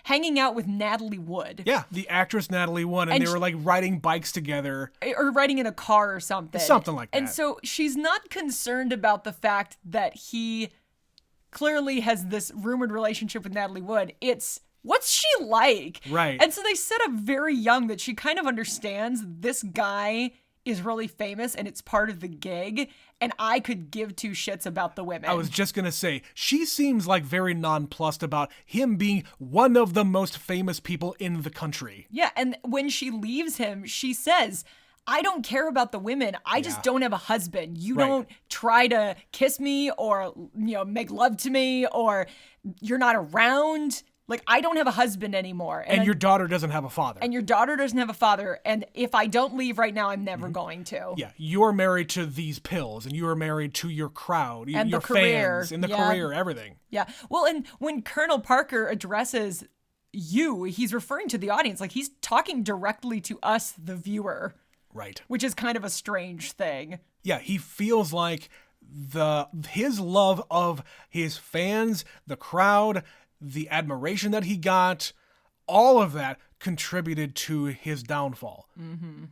hanging out with Natalie Wood. Yeah, the actress Natalie Wood, and they were riding bikes together. Or riding in a car or something. Something like that. And so she's not concerned about the fact that he clearly has this rumored relationship with Natalie Wood. It's, what's she like? Right. And so they set up very young that she kind of understands this guy is really famous and it's part of the gig, and I could give two shits about the women. I was just going to say, she seems like very nonplussed about him being one of the most famous people in the country. Yeah, and when she leaves him, she says, I don't care about the women. I just don't have a husband. You don't try to kiss me or, make love to me, or you're not around. Like, I don't have a husband anymore. And your daughter doesn't have a father. And your daughter doesn't have a father. And if I don't leave right now, I'm never going to. Yeah, you're married to these pills, and you are married to your crowd, and your the career. fans, and the career, everything. Yeah. Well, and when Colonel Parker addresses you, he's referring to the audience. Like, he's talking directly to us, the viewer. Right. Which is kind of a strange thing. Yeah, he feels like his love of his fans, the crowd, the admiration that he got, all of that contributed to his downfall. Mm-hmm.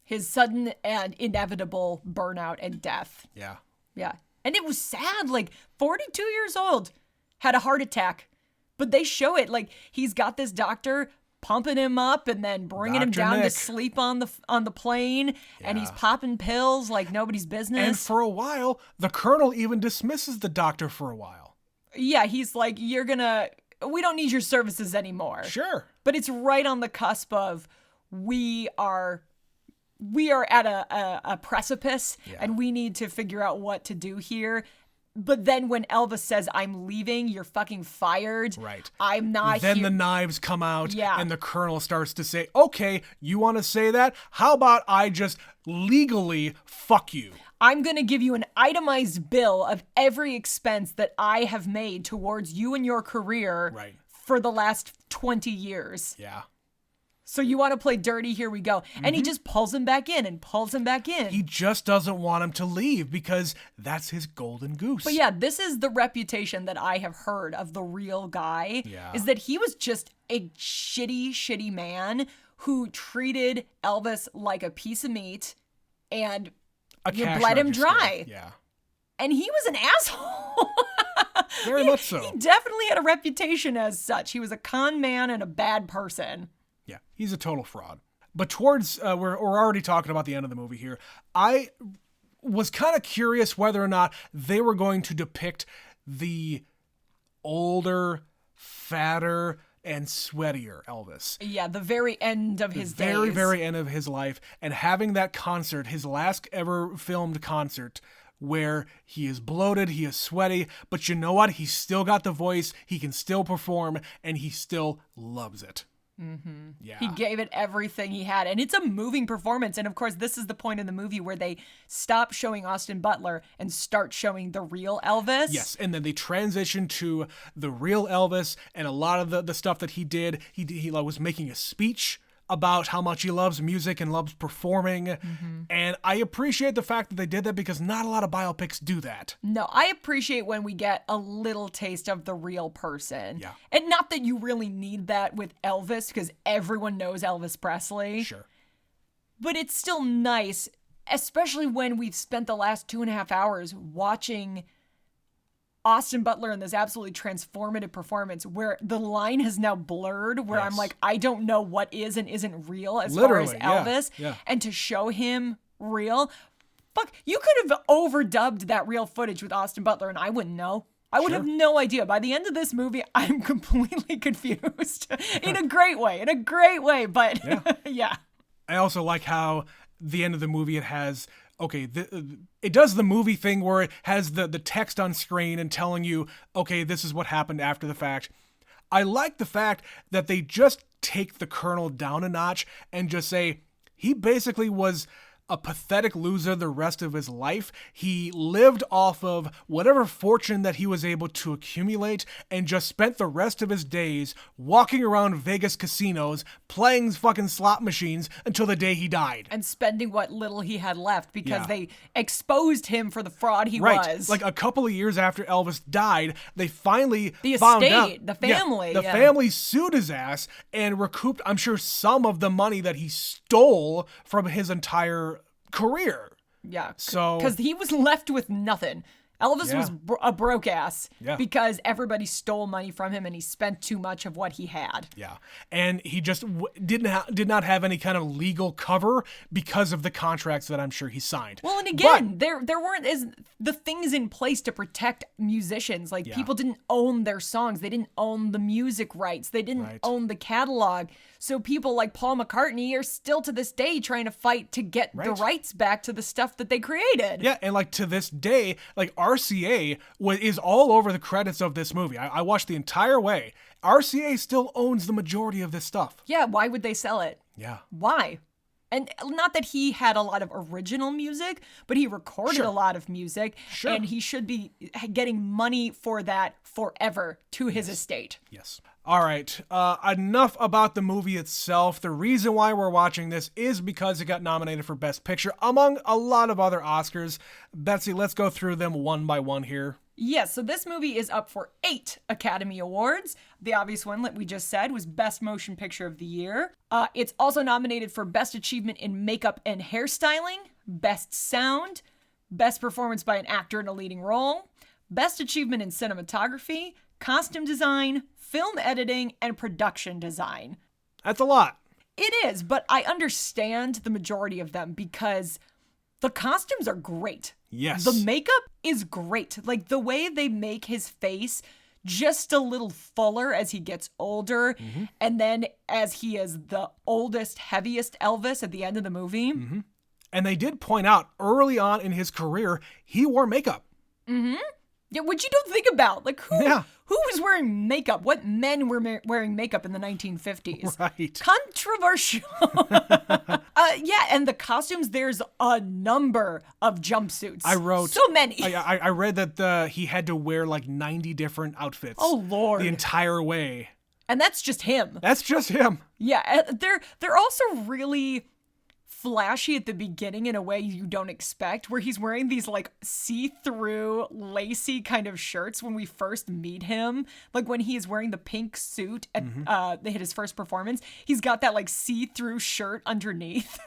His sudden and inevitable burnout and death. Yeah. Yeah. And it was sad. 42 years old, had a heart attack. But they show it. He's got this doctor pumping him up and then bringing him down to sleep on the plane, and he's popping pills like nobody's business. And for a while, the colonel even dismisses the doctor for a while. Yeah, he's like, we don't need your services anymore. Sure. But it's right on the cusp of we are at a precipice, and we need to figure out what to do here. But then when Elvis says, I'm leaving, you're fucking fired. Right. I'm not Then here. the knives come out, Yeah. and the colonel starts to say, okay, you want to say that? How about I just legally fuck you? I'm going to give you an itemized bill of every expense that I have made towards you and your career for the last 20 years. Yeah. So you want to play dirty? Here we go. And he just pulls him back in and pulls him back in. He just doesn't want him to leave because that's his golden goose. But yeah, this is the reputation that I have heard of the real guy, is that he was just a shitty man who treated Elvis like a piece of meat and bled him dry. Yeah. And he was an asshole. Very much so. He definitely had a reputation as such. He was a con man and a bad person. Yeah, he's a total fraud. But towards, we're already talking about the end of the movie here. I was kind of curious whether or not they were going to depict the older, fatter, and sweatier Elvis. Yeah, the very end of his days. Very, very end of his life. And having that concert, his last ever filmed concert, where he is bloated, he is sweaty, but you know what? He's still got the voice, he can still perform, and he still loves it. Mm-hmm. Yeah. He gave it everything he had, and it's a moving performance. And of course, this is the point in the movie where they stop showing Austin Butler and start showing the real Elvis. Yes, and then they transition to the real Elvis, and a lot of the stuff that he did. He was making a speech about how much he loves music and loves performing. Mm-hmm. And I appreciate the fact that they did that because not a lot of biopics do that. No, I appreciate when we get a little taste of the real person. Yeah. And not that you really need that with Elvis because everyone knows Elvis Presley. Sure. But it's still nice, especially when we've spent the last 2.5 hours watching Austin Butler in this absolutely transformative performance where the line has now blurred, where I'm like, I don't know what is and isn't real as Literally, far as Elvis. Yeah. And to show him real, fuck, you could have overdubbed that real footage with Austin Butler and I wouldn't know. I would have no idea. By the end of this movie, I'm completely confused in a great way, but yeah. I also like how the end of the movie, it has, okay, it does the movie thing where it has the text on screen and telling you, okay, this is what happened after the fact. I like the fact that they just take the Colonel down a notch and just say, he basically was a pathetic loser the rest of his life. He lived off of whatever fortune that he was able to accumulate and just spent the rest of his days walking around Vegas casinos, playing fucking slot machines until the day he died. And spending what little he had left because they exposed him for the fraud he was. Like a couple of years after Elvis died, they finally the found estate, out. The family. The family sued his ass and recouped, I'm sure, some of the money that he stole from his entire career. Yeah. So because he was left with nothing. Elvis was a broke ass because everybody stole money from him and he spent too much of what he had. Yeah. And he just did not have any kind of legal cover because of the contracts that I'm sure he signed. Well, and again, there weren't the things in place to protect musicians. Like people didn't own their songs. They didn't own the music rights. They didn't own the catalog. So people like Paul McCartney are still to this day trying to fight to get the rights back to the stuff that they created. Yeah, and like to this day, like RCA is all over the credits of this movie. I watched the entire way. RCA still owns the majority of this stuff. Yeah, why would they sell it? Yeah. Why? And not that he had a lot of original music, but he recorded a lot of music, and he should be getting money for that forever to his estate. Yes. All right, enough about the movie itself. The reason why we're watching this is because it got nominated for Best Picture, among a lot of other Oscars. Betsy, let's go through them one by one here. Yes, so this movie is up for 8 Academy Awards. The obvious one that we just said was Best Motion Picture of the Year. It's also nominated for Best Achievement in Makeup and Hairstyling, Best Sound, Best Performance by an Actor in a Leading Role, Best Achievement in Cinematography, Costume Design, Film Editing, and Production Design. That's a lot. It is, but I understand the majority of them because the costumes are great. Yes. The makeup is great. Like the way they make his face just a little fuller as he gets older. Mm-hmm. And then as he is the oldest, heaviest Elvis at the end of the movie. Mm-hmm. And they did point out early on in his career, he wore makeup. Mm-hmm. Yeah, which you don't think about. Like, who was wearing makeup? What men were wearing makeup in the 1950s? Right. Controversial. And the costumes, there's a number of jumpsuits. I wrote... So many. I read that he had to wear like 90 different outfits. Oh, Lord. The entire way. And that's just him. That's just him. Yeah, they're also really flashy at the beginning in a way you don't expect, where he's wearing these like see-through lacy kind of shirts when we first meet him. Like when he is wearing the pink suit at his first performance, he's got that like see-through shirt underneath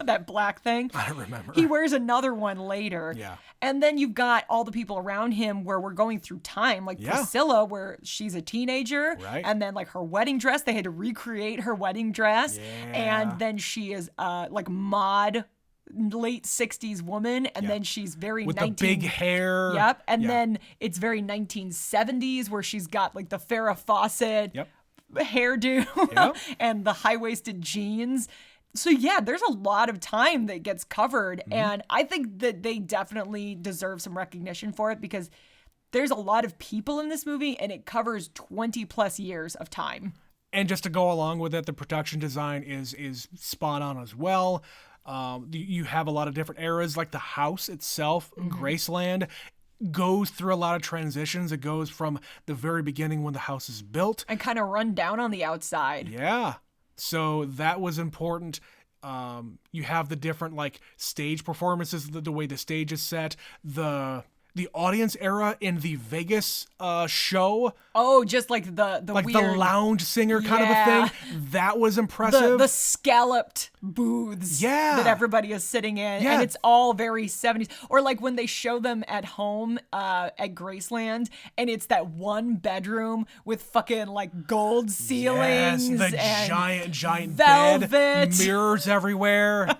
that black thing. I don't remember. He wears another one later. Yeah. And then you've got all the people around him where we're going through time, like Priscilla, where she's a teenager. Right. And then like her wedding dress, they had to recreate her wedding dress. Yeah. And then she is like Maud, late 60s woman. And then she's very with the big hair. Yep. And then it's very 1970s where she's got like the Farrah Fawcett hairdo and the high-waisted jeans. So yeah, there's a lot of time that gets covered, and I think that they definitely deserve some recognition for it because there's a lot of people in this movie, and it covers 20 plus years of time. And just to go along with it, the production design is spot on as well. You have a lot of different eras, like the house itself, Graceland, goes through a lot of transitions. It goes from the very beginning when the house is built. And kind of run down on the outside. Yeah. So that was important. You have the different like stage performances, the way the stage is set, the audience era in the Vegas show. Oh, just like the like weird... the lounge singer kind of a thing. That was impressive. The scalloped booths that everybody is sitting in. Yeah. And it's all very 70s. Or like when they show them at home at Graceland, and it's that one bedroom with fucking like gold ceilings. Yes, the and giant velvet bed, mirrors everywhere.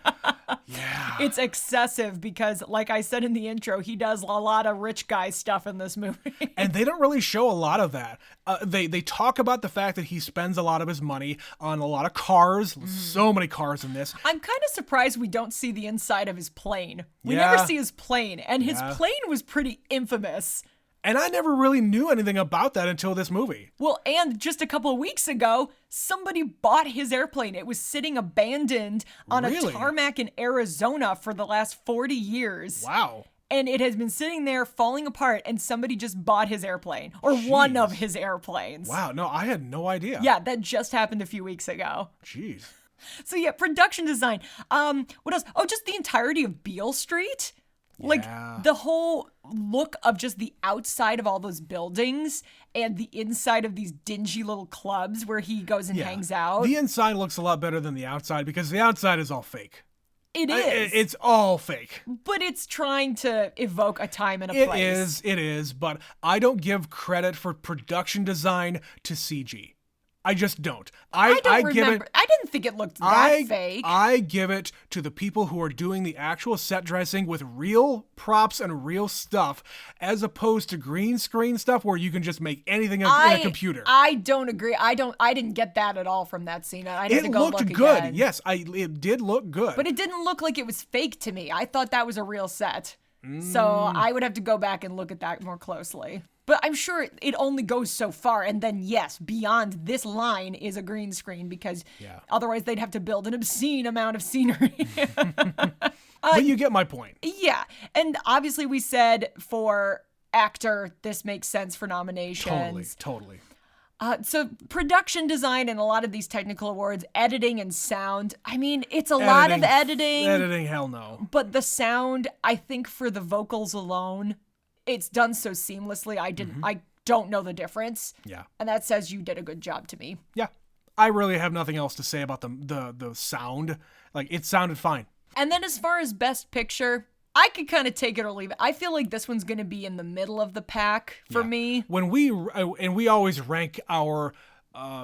Yeah. It's excessive because, like I said in the intro, he does a lot of rich guy stuff in this movie. And they don't really show a lot of that. They talk about the fact that he spends a lot of his money on a lot of cars. So many cars in this. I'm kind of surprised we don't see the inside of his plane. We never see his plane, and his plane was pretty infamous. And I never really knew anything about that until this movie. Well, and just a couple of weeks ago, somebody bought his airplane. It was sitting abandoned on a tarmac in Arizona for the last 40 years. Wow. And it has been sitting there falling apart, and somebody just bought his airplane, or one of his airplanes. Wow, no, I had no idea. Yeah, that just happened a few weeks ago. Jeez. So yeah, production design. What else? Oh, just the entirety of Beale Street. Like, the whole look of just the outside of all those buildings and the inside of these dingy little clubs where he goes and hangs out. The inside looks a lot better than the outside because the outside is all fake. It is. It's all fake. But it's trying to evoke a time and a place. It is, but I don't give credit for production design to CG. I just don't. I didn't think it looked that fake. I give it to the people who are doing the actual set dressing with real props and real stuff, as opposed to green screen stuff where you can just make anything in a computer. I don't agree. I didn't get that at all from that scene. I had to go look again. It looked good. Yes, it did look good. But it didn't look like it was fake to me. I thought that was a real set. So I would have to go back and look at that more closely. But I'm sure it only goes so far. And then, yes, beyond this line is a green screen because otherwise they'd have to build an obscene amount of scenery. But you get my point. Yeah. And obviously we said for actor, this makes sense for nominations. Totally. So production design and a lot of these technical awards, editing and sound. I mean, it's a lot of editing. Editing, hell no. But the sound, I think for the vocals alone, it's done so seamlessly. I don't know the difference. Yeah. And that says you did a good job to me. Yeah. I really have nothing else to say about the sound. Like, it sounded fine. And then as far as best picture, I could kind of take it or leave it. I feel like this one's going to be in the middle of the pack for me. When we always rank our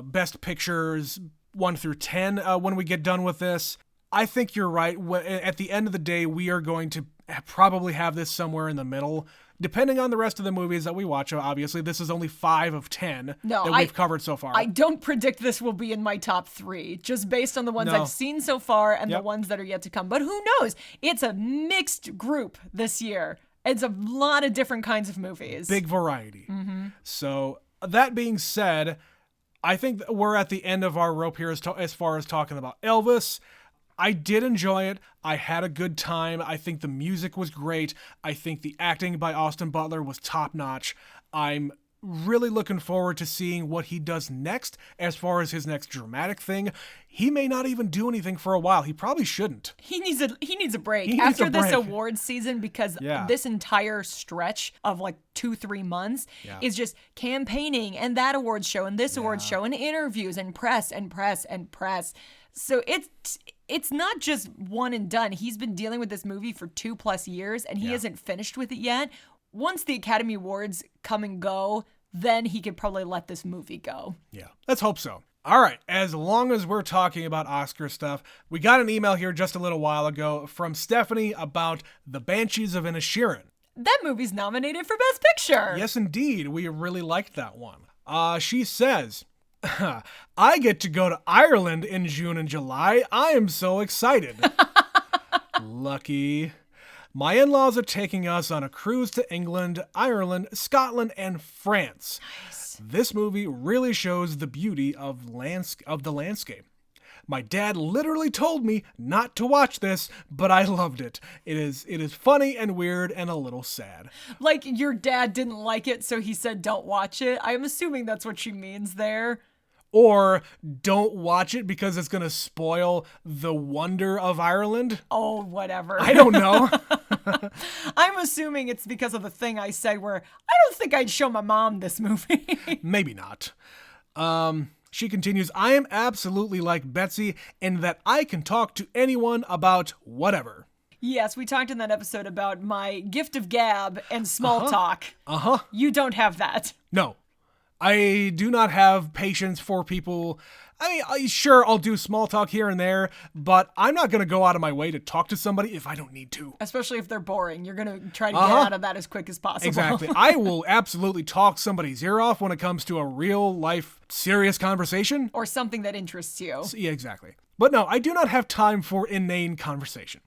best pictures 1 through 10 when we get done with this. I think you're right. At the end of the day, we are going to probably have this somewhere in the middle. Depending on the rest of the movies that we watch, obviously, this is only 5 of 10 that we've covered so far. I don't predict this will be in my top 3, just based on the ones I've seen so far and the ones that are yet to come. But who knows? It's a mixed group this year. It's a lot of different kinds of movies. Big variety. Mm-hmm. So, that being said, I think we're at the end of our rope here as far as talking about Elvis. I did enjoy it. I had a good time. I think the music was great. I think the acting by Austin Butler was top-notch. I'm really looking forward to seeing what he does next as far as his next dramatic thing. He may not even do anything for a while. He probably shouldn't. He needs a break after this award season, because this entire stretch of like 2-3 months is just campaigning and that awards show and this awards show and interviews and press and press and press. So it's not just one and done. He's been dealing with this movie for 2+ years and he hasn't finished with it yet. Once the Academy Awards come and go, then he could probably let this movie go. Yeah, let's hope so. All right, as long as we're talking about Oscar stuff, we got an email here just a little while ago from Stephanie about The Banshees of Inisherin. That movie's nominated for Best Picture. Yes, indeed. We really liked that one. She says, I get to go to Ireland in June and July. I am so excited. Lucky. My in-laws are taking us on a cruise to England, Ireland, Scotland, and France. Nice. This movie really shows the beauty of the landscape. My dad literally told me not to watch this, but I loved it. It is funny and weird and a little sad. Like your dad didn't like it, so he said don't watch it. I'm assuming that's what she means there. Or don't watch it because it's going to spoil the wonder of Ireland. Oh, whatever. I don't know. I'm assuming it's because of the thing I said where I don't think I'd show my mom this movie. Maybe not. She continues, I am absolutely like Betsy in that I can talk to anyone about whatever. Yes, we talked in that episode about my gift of gab and small talk. You don't have that. No. I do not have patience for people. I mean, sure, I'll do small talk here and there, but I'm not going to go out of my way to talk to somebody if I don't need to. Especially if they're boring. You're going to try to get out of that as quick as possible. Exactly. I will absolutely talk somebody's ear off when it comes to a real life serious conversation. Or something that interests you. Yeah, exactly. But no, I do not have time for inane conversation.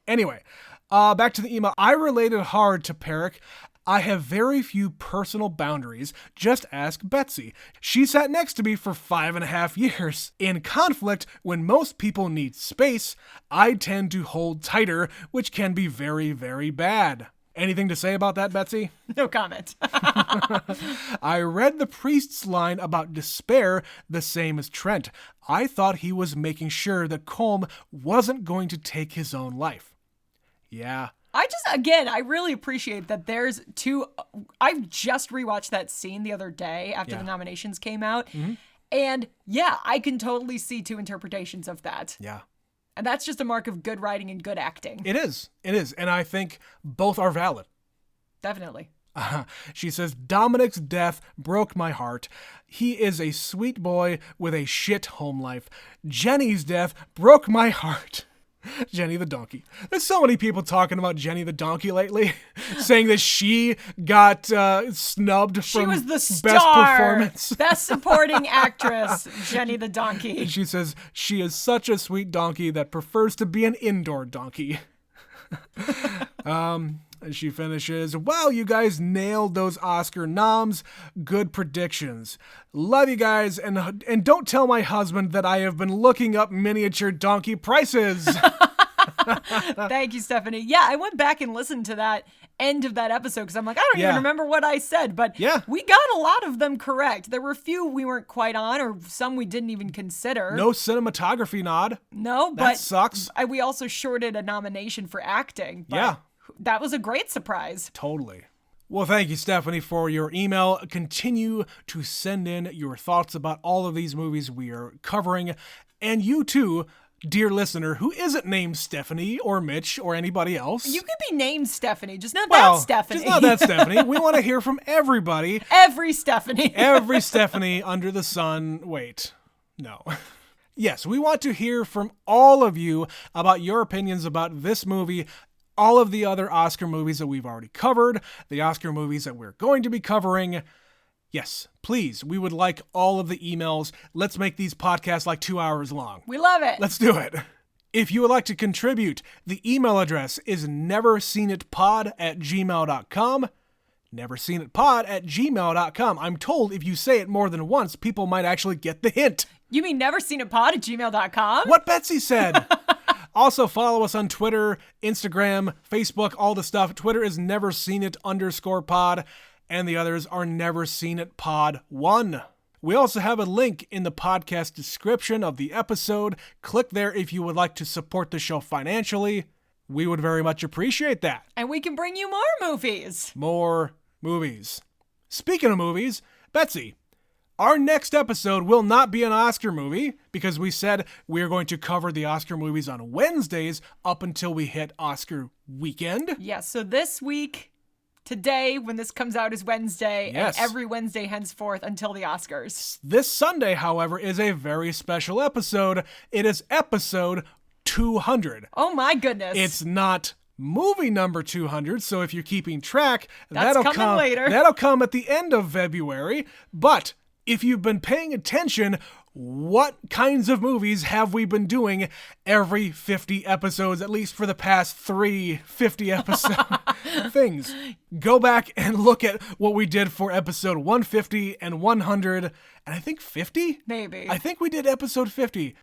Anyway, back to the email. I related hard to Perrick. I have very few personal boundaries. Just ask Betsy. She sat next to me for 5.5 years. In conflict, when most people need space, I tend to hold tighter, which can be very, very bad. Anything to say about that, Betsy? No comment. I read the priest's line about despair the same as Trent. I thought he was making sure that Colm wasn't going to take his own life. Yeah. I really appreciate that there's two. I've just rewatched that scene the other day after the nominations came out. Mm-hmm. And yeah, I can totally see two interpretations of that. Yeah. And that's just a mark of good writing and good acting. It is. And I think both are valid. Definitely. She says, Dominic's death broke my heart. He is a sweet boy with a shit home life. Jenny's death broke my heart. Jenny the donkey. There's so many people talking about Jenny the donkey lately, saying that she got snubbed from was the star. Best Performance. Best supporting actress, Jenny the donkey. And she says she is such a sweet donkey that prefers to be an indoor donkey. And she finishes, wow, you guys nailed those Oscar noms. Good predictions. Love you guys, and don't tell my husband that I have been looking up miniature donkey prices. Thank you, Stephanie. Yeah, I went back and listened to that end of that episode because I'm like, I don't even remember what I said, but we got a lot of them correct. There were a few we weren't quite on, or some we didn't even consider. No cinematography nod. No, that sucks. We also shorted a nomination for acting. Yeah. That was a great surprise. Totally. Well, thank you, Stephanie, for your email. Continue to send in your thoughts about all of these movies we are covering. And you too, dear listener, who isn't named Stephanie or Mitch or anybody else. You could be named Stephanie, just not that Stephanie. Just not that Stephanie. We want to hear from everybody. Every Stephanie. Every Stephanie under the sun. Wait, no. Yes, we want to hear from all of you about your opinions about this movie, all of the other Oscar movies that we've already covered, the Oscar movies that we're going to be covering. Yes, please, we would like all of the emails. Let's make these podcasts like 2 hours long. We love it. Let's do it. If you would like to contribute, the email address is neverseenitpod@gmail.com. Neverseenitpod@gmail.com. I'm told if you say it more than once, people might actually get the hint. You mean neverseenitpod@gmail.com? What Betsy said. Also, follow us on Twitter, Instagram, Facebook, all the stuff. Twitter is neverseenit_pod. and the others are Never Seen It Pod 1. We also have a link in the podcast description of the episode. Click there if you would like to support the show financially. We would very much appreciate that. And we can bring you more movies. More movies. Speaking of movies, Betsy, our next episode will not be an Oscar movie because we said we're going to cover the Oscar movies on Wednesdays up until we hit Oscar weekend. Yes, so this week... Today, when this comes out, is Wednesday, yes. And every Wednesday henceforth until the Oscars. This Sunday, however, is a very special episode. It is episode 200. Oh my goodness. It's not movie number 200, so if you're keeping track, that'll come later. That'll come at the end of February. But if you've been paying attention, what kinds of movies have we been doing every 50 episodes, at least for the past 50 episode things? Go back and look at what we did for episode 150 and 100, and I think 50? Maybe. I think we did episode 50.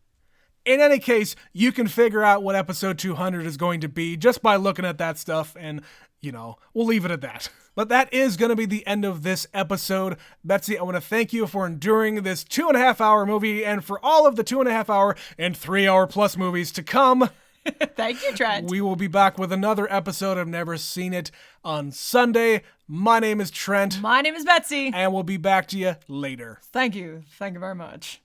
In any case, you can figure out what episode 200 is going to be just by looking at that stuff, and, we'll leave it at that. But that is going to be the end of this episode. Betsy, I want to thank you for enduring this 2.5-hour movie and for all of the 2.5-hour and 3-hour plus movies to come. Thank you, Trent. We will be back with another episode of Never Seen It on Sunday. My name is Trent. My name is Betsy. And we'll be back to you later. Thank you. Thank you very much.